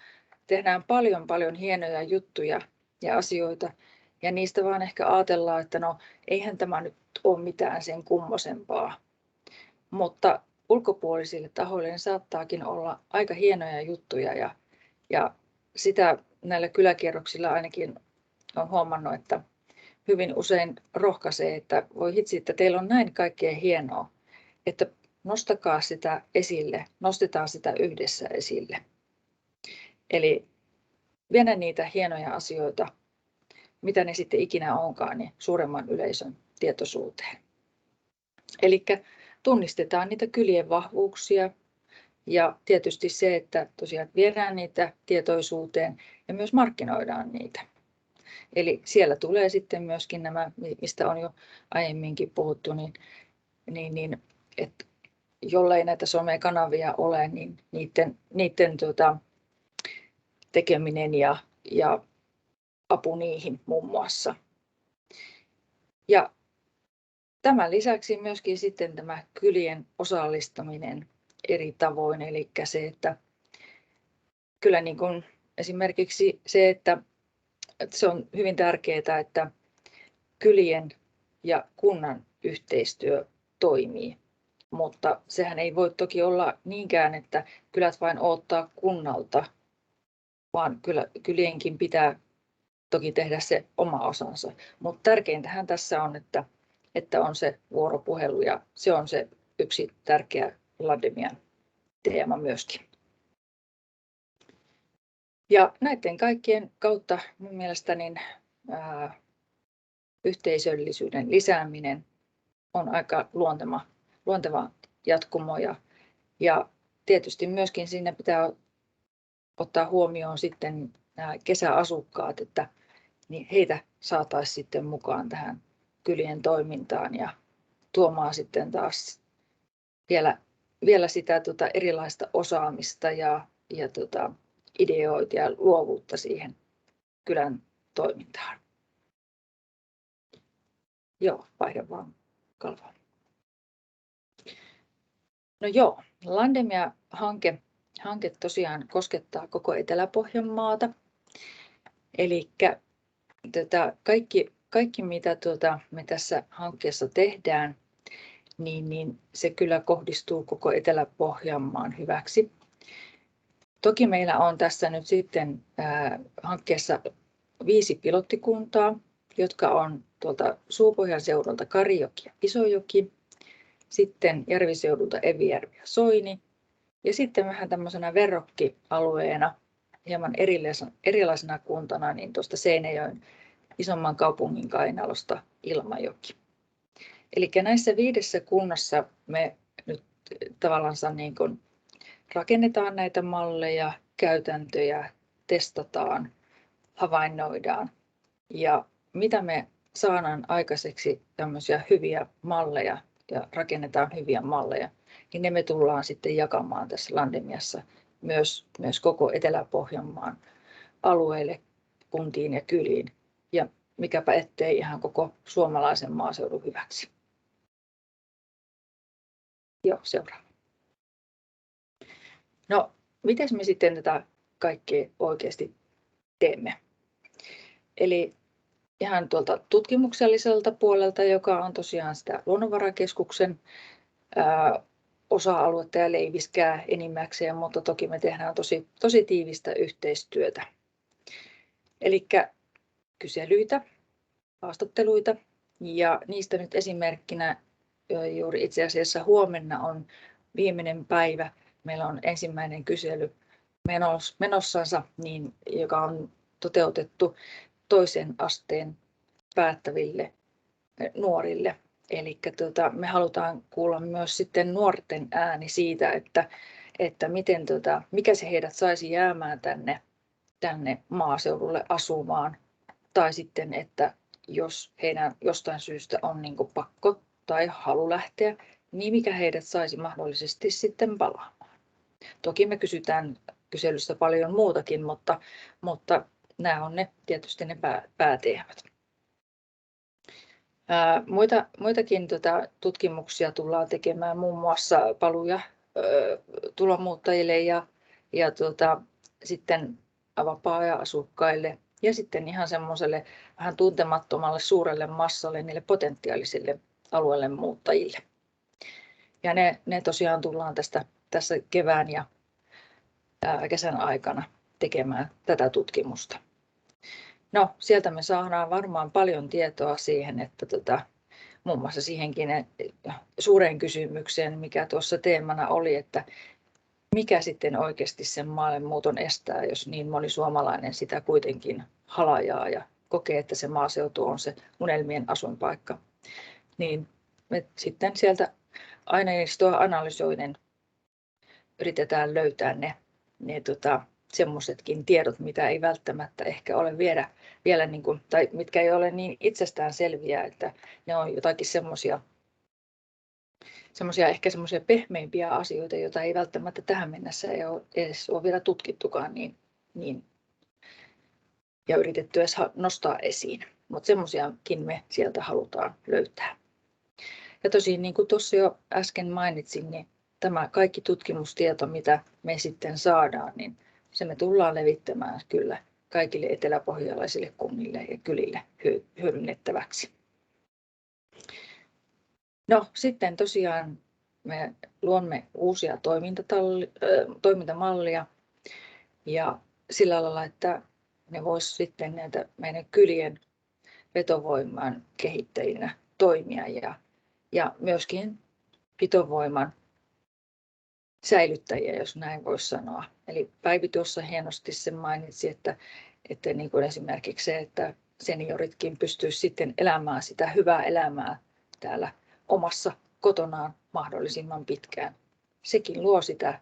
Speaker 7: tehdään paljon hienoja juttuja ja asioita, ja niistä vaan ehkä ajatellaan, että no eihän tämä nyt ole mitään sen kummosempaa. Mutta ulkopuolisille tahoille ne saattaakin olla aika hienoja juttuja, ja sitä näillä kyläkierroksilla ainakin olen huomannut, että hyvin usein rohkaisee, että voi hitsi, että teillä on näin kaikkea hienoa, että nostakaa sitä esille, nostetaan sitä yhdessä esille. Eli viedä niitä hienoja asioita, mitä ne sitten ikinä onkaan, niin suuremman yleisön tietoisuuteen. Eli tunnistetaan niitä kylien vahvuuksia ja tietysti se, että tosiaan viedään niitä tietoisuuteen ja myös markkinoidaan niitä. Eli siellä tulee sitten myöskin nämä, mistä on jo aiemminkin puhuttu, niin että jollei näitä somekanavia ole, niin niiden tekeminen ja apu niihin muun muassa. Ja tämän lisäksi myöskin sitten tämä kylien osallistaminen eri tavoin, eli se, että kyllä niin kuin esimerkiksi se, että se on hyvin tärkeää, että kylien ja kunnan yhteistyö toimii, mutta sehän ei voi toki olla niinkään, että kylät vain odottaa kunnalta, vaan kylienkin pitää toki tehdä se oma osansa. Mutta tärkeintähän tässä on, että on se vuoropuhelu ja se on se yksi tärkeä Lademian teema myöskin. Ja näiden kaikkien kautta minun mielestäni yhteisöllisyyden lisääminen on aika luonteva jatkumo ja tietysti myöskin siinä pitää ottaa huomioon sitten nämä kesäasukkaat, että niin heitä saataisiin sitten mukaan tähän kylien toimintaan ja tuomaan sitten taas vielä sitä erilaista osaamista ja ideoita ja luovuutta siihen kylän toimintaan. Joo, vaihdan vaan kalvoon. No joo, Landemia-hanke tosiaan koskettaa koko Etelä-Pohjanmaata. Eli kaikki mitä me tässä hankkeessa tehdään, niin se kyllä kohdistuu koko Etelä-Pohjanmaan hyväksi. Toki meillä on tässä nyt sitten hankkeessa 5 pilottikuntaa, jotka on tuolta Suupohjan seudulta Karijoki ja Isojoki, sitten järviseudulta Evijärvi ja Soini, ja sitten vähän tämmöisenä verrokkialueena, hieman erilaisena kuntana, niin tuosta Seinäjoen isomman kaupungin kainalosta Ilmajoki. Eli näissä 5 kunnassa me nyt tavallaan niin kuin rakennetaan näitä malleja, käytäntöjä, testataan, havainnoidaan. Ja mitä me saadaan aikaiseksi tämmöisiä hyviä malleja ja rakennetaan hyviä malleja, niin ne me tullaan sitten jakamaan tässä Landemiassa myös koko Etelä-Pohjanmaan alueille, kuntiin ja kyliin. Ja mikäpä ettei ihan koko suomalaisen maaseudun hyväksi. Joo, seuraava. No, miten me sitten tätä kaikkea oikeasti teemme? Eli ihan tuolta tutkimukselliselta puolelta, joka on tosiaan sitä Luonnonvarakeskuksen osa-aluetta ja leiviskää enimmäkseen, mutta toki me tehdään tosi tiivistä yhteistyötä. Eli kyselyitä, haastatteluita, ja niistä nyt esimerkkinä juuri itse asiassa huomenna on viimeinen päivä. Meillä on ensimmäinen kysely menossansa, joka on toteutettu toisen asteen päättäville nuorille. Eli me halutaan kuulla myös sitten nuorten ääni siitä, että mikä se heidät saisi jäämään tänne maaseudulle asumaan. Tai sitten, että jos heidän jostain syystä on niin kuin pakko tai halu lähteä, niin mikä heidät saisi mahdollisesti sitten palaamaan. Toki me kysytään kyselyssä paljon muutakin, mutta nämä on tietysti ne pääteemat. Muitakin tutkimuksia tullaan tekemään muun muassa paluja tulomuuttajille ja sitten vapaa-ajan-asukkaille ja sitten ihan semmoiselle vähän tuntemattomalle suurelle massalle, niille potentiaalisille alueelle muuttajille. Ja ne tosiaan tullaan tässä kevään ja kesän aikana tekemään tätä tutkimusta. No, sieltä me saadaan varmaan paljon tietoa siihen, että muun muassa siihenkin suureen kysymykseen, mikä tuossa teemana oli, että mikä sitten oikeasti sen maailmanmuuton estää, jos niin moni suomalainen sitä kuitenkin halajaa ja kokee, että se maaseutu on se unelmien asuinpaikka. Niin me sitten sieltä aineistoa analysoiden yritetään löytää ne semmoisetkin tiedot, mitä ei välttämättä ehkä ole vielä niin kuin, tai mitkä ei ole niin itsestään selviä, että ne on jotakin semmoisia ehkä semmoisia pehmeimpiä asioita, joita ei välttämättä tähän mennessä ei ole edes ole vielä tutkittukaan niin ja yritetty edes nostaa esiin. Mutta semmoisiakin me sieltä halutaan löytää. Ja tosiaan niin kuin tuossa jo äsken mainitsin, niin tämä kaikki tutkimustieto, mitä me sitten saadaan, niin se me tullaan levittämään kyllä kaikille eteläpohjalaisille kunnille ja kylille hyödynnettäväksi. No sitten tosiaan me luomme uusia toimintamallia ja sillä lailla, että ne vois sitten näitä meidän kylien vetovoiman kehittäjinä toimia ja myöskin pitovoiman säilyttäjiä, jos näin voisi sanoa. Eli Päivi tuossa hienosti sen mainitsi, että niin kuin esimerkiksi se, että senioritkin pystyisivät sitten elämään sitä hyvää elämää täällä omassa kotonaan mahdollisimman pitkään. Sekin luo sitä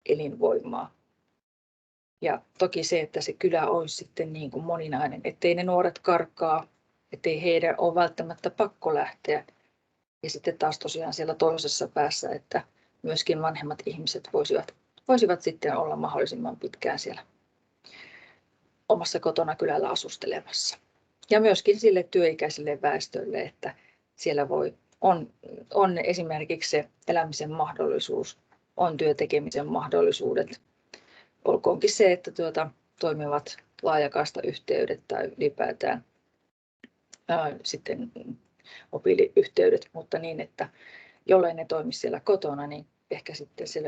Speaker 7: elinvoimaa. Ja toki se, että se kylä olisi sitten niin kuin moninainen, ettei ne nuoret karkaa, ettei heidän ole välttämättä pakko lähteä. Ja sitten taas tosiaan siellä toisessa päässä, että myöskin vanhemmat ihmiset voisivat sitten olla mahdollisimman pitkään siellä omassa kotona kylällä asustelemassa. Ja myöskin sille työikäiselle väestölle, että siellä voi on esimerkiksi se elämisen mahdollisuus, on työtekemisen mahdollisuudet. Olkoonkin se, että toimivat laajakaistayhteydet tai ylipäätään sitten mobiiliyhteydet, mutta niin, että jollei ne toimi siellä kotona, niin ehkä sitten se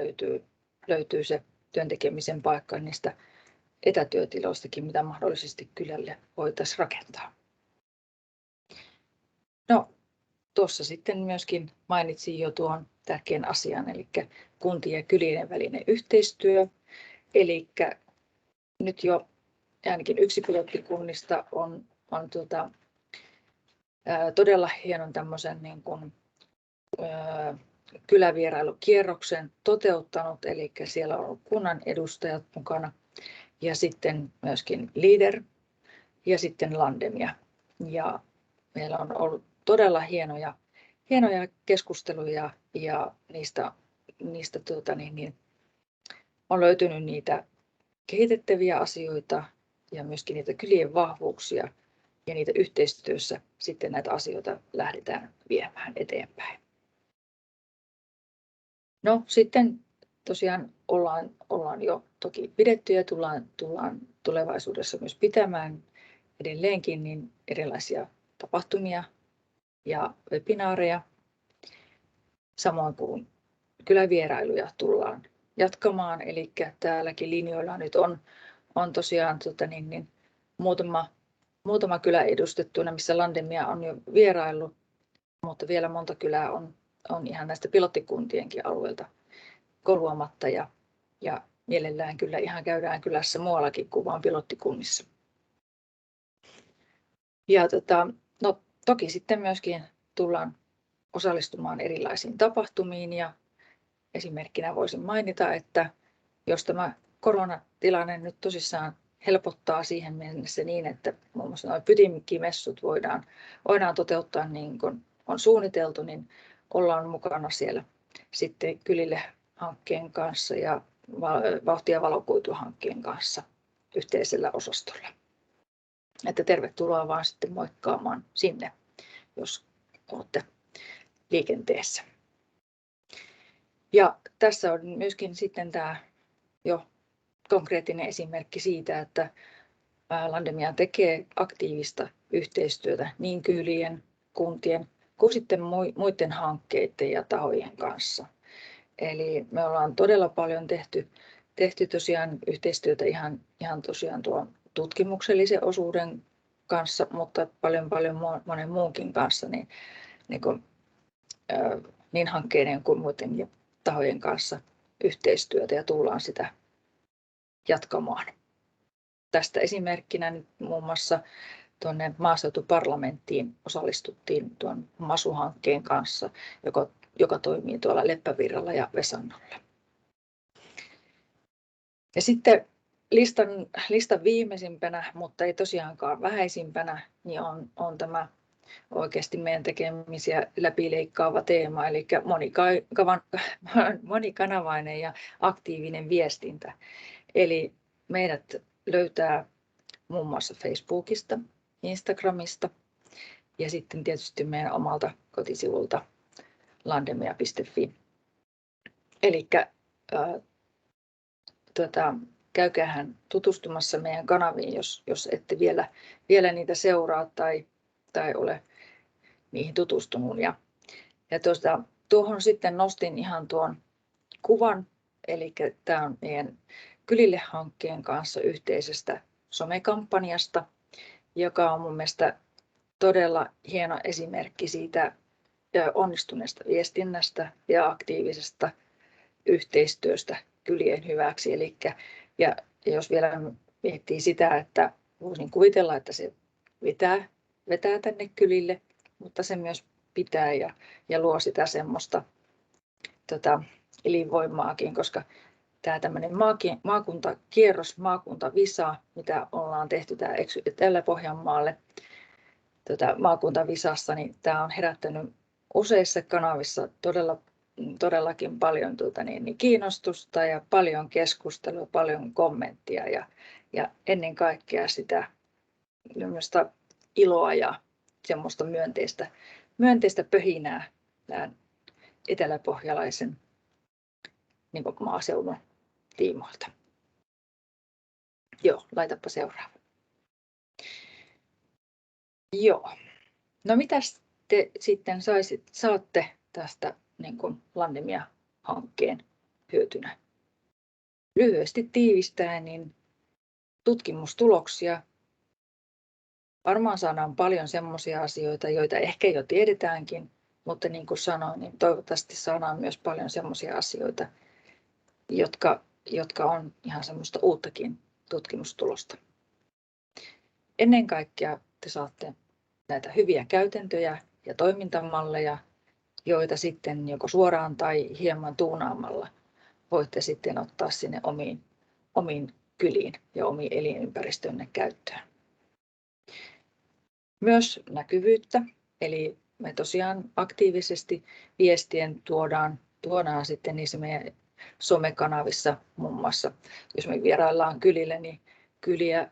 Speaker 7: löytyy se työn tekemisen paikka niistä etätyötiloistakin, mitä mahdollisesti kylälle voitaisiin rakentaa. No, tuossa sitten myöskin mainitsin jo tuon tärkeän asian, eli kuntien ja kylien välinen yhteistyö. Eli nyt jo ainakin yksi pilottikunnista on todella hienon tämmöisen niin kuin, kylävierailukierroksen toteuttanut, eli siellä on ollut kunnan edustajat mukana ja sitten myöskin Leader ja sitten Landemia. Ja meillä on ollut todella hienoja keskusteluja ja niistä on löytynyt niitä kehitettäviä asioita ja myöskin niitä kylien vahvuuksia ja niitä yhteistyössä sitten näitä asioita lähdetään viemään eteenpäin. No sitten tosiaan ollaan jo toki pidetty ja tullaan tulevaisuudessa myös pitämään edelleenkin niin erilaisia tapahtumia ja webinaareja. Samoin kuin kylävierailuja tullaan jatkamaan, eli täälläkin linjoilla nyt on tosiaan muutama kylä edustettuna, missä Landemia on jo vieraillut, mutta vielä monta kylää on ihan näistä pilottikuntienkin alueelta koluamatta ja mielellään kyllä ihan käydään kylässä muuallakin kuin vain pilottikunnissa. Ja no, toki sitten myöskin tullaan osallistumaan erilaisiin tapahtumiin ja esimerkkinä voisin mainita, että jos tämä koronatilanne nyt tosissaan helpottaa siihen mennessä niin, että muun muassa nuo pytimmikimessut voidaan toteuttaa niin kuin on suunniteltu, niin ollaan mukana siellä sitten kylille hankkeen kanssa ja vauhti- ja valokuituhankkeen kanssa yhteisellä osastolla. Että tervetuloa vaan sitten moikkaamaan sinne, jos olette liikenteessä. Ja tässä on myöskin sitten tämä jo konkreettinen esimerkki siitä, että Landemia tekee aktiivista yhteistyötä niin kylien, kuntien kuin sitten muiden hankkeiden ja tahojen kanssa. Eli me ollaan todella paljon tehty tosiaan yhteistyötä ihan tosiaan tuon tutkimuksellisen osuuden kanssa, mutta paljon monen muunkin kanssa niin hankkeiden kuin muiden tahojen kanssa yhteistyötä ja tullaan sitä jatkamaan. Tästä esimerkkinä nyt muun muassa tuonne maaseutuparlamenttiin osallistuttiin tuon MASU-hankkeen kanssa, joka toimii tuolla Leppävirralla ja Vesannolla. Ja sitten listan viimeisimpänä, mutta ei tosiaankaan vähäisimpänä, niin on tämä oikeasti meidän tekemisiä läpileikkaava teema, eli monikanavainen ja aktiivinen viestintä. Eli meidät löytää muun muassa Facebookista, Instagramista ja sitten tietysti meidän omalta kotisivulta landemia.fi. Eli käykäähän tutustumassa meidän kanaviin, jos ette vielä niitä seuraa tai ole niihin tutustunut. Ja tuohon sitten nostin ihan tuon kuvan, eli tämä on meidän Kylille-hankkeen kanssa yhteisestä somekampanjasta, joka on mun mielestä todella hieno esimerkki siitä onnistuneesta viestinnästä ja aktiivisesta yhteistyöstä kylien hyväksi. Ja jos vielä miettii sitä, että voisin kuvitella, että se vetää tänne kylille, mutta se myös pitää ja luo sitä semmoista elinvoimaakin, koska tämä tämmöinen maakuntakierros, maakuntavisa, mitä ollaan tehty tällä Pohjanmaalle maakuntavisassa, niin tämä on herättänyt useissa kanavissa todellakin paljon kiinnostusta ja paljon keskustelua, paljon kommenttia ja ennen kaikkea sitä iloa ja semmoista myönteistä pöhinää tämän eteläpohjalaisen niin kuin maaseudun tiimoilta. Joo, laitapa seuraava. Joo. No mitäs te sitten saatte tästä niin kuin Landemia-hankkeen hyötynä? Lyhyesti tiivistäen, niin tutkimustuloksia. Varmaan saadaan paljon semmoisia asioita, joita ehkä jo tiedetäänkin, mutta niin kuin sanoin, niin toivottavasti saadaan myös paljon semmoisia asioita, jotka on ihan semmoista uuttakin tutkimustulosta. Ennen kaikkea te saatte näitä hyviä käytäntöjä ja toimintamalleja, joita sitten joko suoraan tai hieman tuunaamalla voitte sitten ottaa sinne omiin kyliin ja omiin elinympäristönne käyttöön. Myös näkyvyyttä, eli me tosiaan aktiivisesti viestien tuodaan sitten niissä meidän somekanavissa muun muassa, jos me vieraillaan kylillä, niin kyliä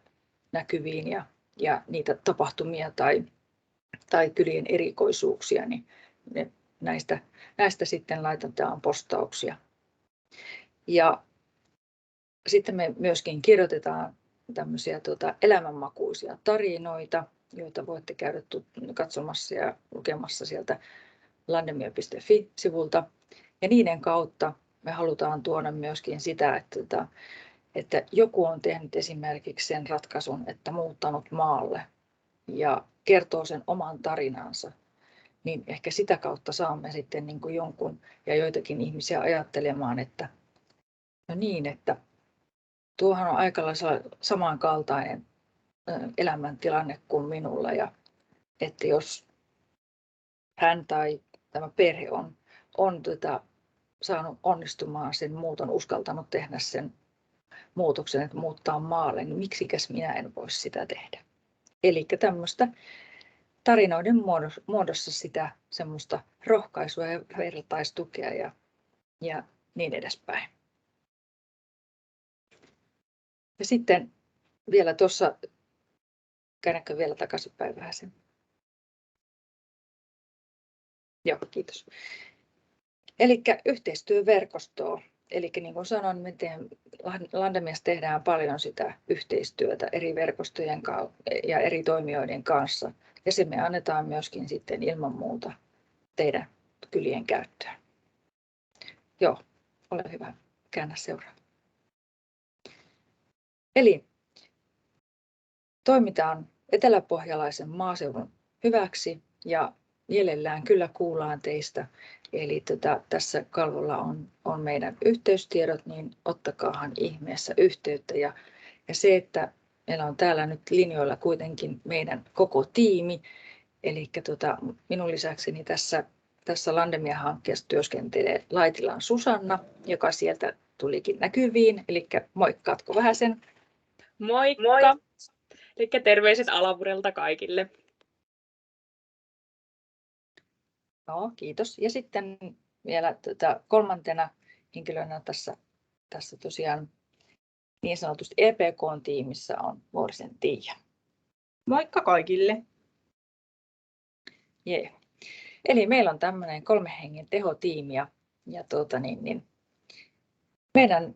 Speaker 7: näkyviin ja niitä tapahtumia tai kylien erikoisuuksia, niin näistä sitten laitetaan postauksia. Ja sitten me myöskin kirjoitetaan tämmöisiä elämänmakuisia tarinoita, joita voitte käydä katsomassa ja lukemassa sieltä landemia.fi-sivulta. Ja niiden kautta me halutaan tuoda myöskin sitä, että joku on tehnyt esimerkiksi sen ratkaisun, että muuttanut maalle ja kertoo sen oman tarinansa. Niin ehkä sitä kautta saamme sitten niin kuin jonkun ja joitakin ihmisiä ajattelemaan, että no niin, että tuohan on aika lailla samankaltainen elämäntilanne kuin minulla, ja että jos hän tai tämä perhe on saanut onnistumaan sen muuton, uskaltanut tehdä sen muutoksen, että muuttaa maalle, niin miksikäs minä en voisi sitä tehdä. Eli tämmöistä tarinoiden muodossa sitä semmoista rohkaisua ja vertaistukea ja niin edespäin. Ja sitten vielä tuossa, käännäkö vielä takaisinpäin vähän sen? Joo, kiitos. Eli yhteistyöverkostoa. Eli niin kuin sanoin, me Landemiassa tehdään paljon sitä yhteistyötä eri verkostojen ja eri toimijoiden kanssa. Ja se me annetaan myöskin sitten ilman muuta teidän kylien käyttöön. Joo, ole hyvä. Käännä seuraava. Eli toimitaan eteläpohjalaisen maaseudun hyväksi ja mielellään kyllä kuullaan teistä. Eli tässä kalvolla on meidän yhteystiedot, niin ottakaahan ihmeessä yhteyttä. Ja se, että meillä on täällä nyt linjoilla kuitenkin meidän koko tiimi. Eli minun lisäkseni tässä Landemia-hankkeessa työskentelee Laitilan Susanna, joka sieltä tulikin näkyviin. Eli moikkaatko vähän sen?
Speaker 9: Moikka! Moi. Eli terveiset Alavudelta kaikille.
Speaker 7: No, kiitos. Ja sitten vielä kolmantena henkilönä tässä tosiaan niin sanotusti EPK-tiimissä on Vuorisen Tiia.
Speaker 9: Moikka kaikille!
Speaker 7: Yeah. Eli meillä on tämmöinen 3 hengen tehotiimi ja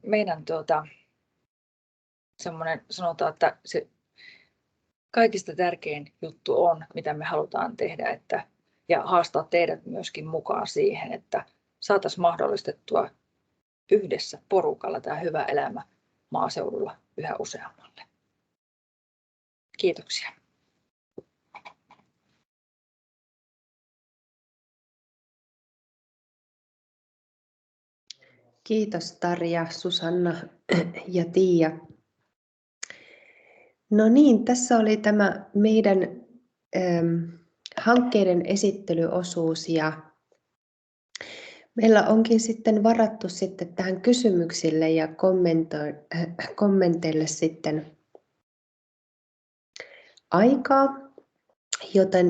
Speaker 7: meidän semmoinen, sanotaan, että se kaikista tärkein juttu on, mitä me halutaan tehdä, ja haastaa teidät myöskin mukaan siihen, että saataisiin mahdollistettua yhdessä porukalla tämä hyvä elämä maaseudulla yhä useammalle. Kiitoksia.
Speaker 1: Kiitos Tarja, Susanna ja Tiia. No niin, tässä oli tämä meidän hankkeiden esittelyosuus ja meillä onkin sitten varattu sitten tähän kysymyksille ja kommenteille sitten aikaa, joten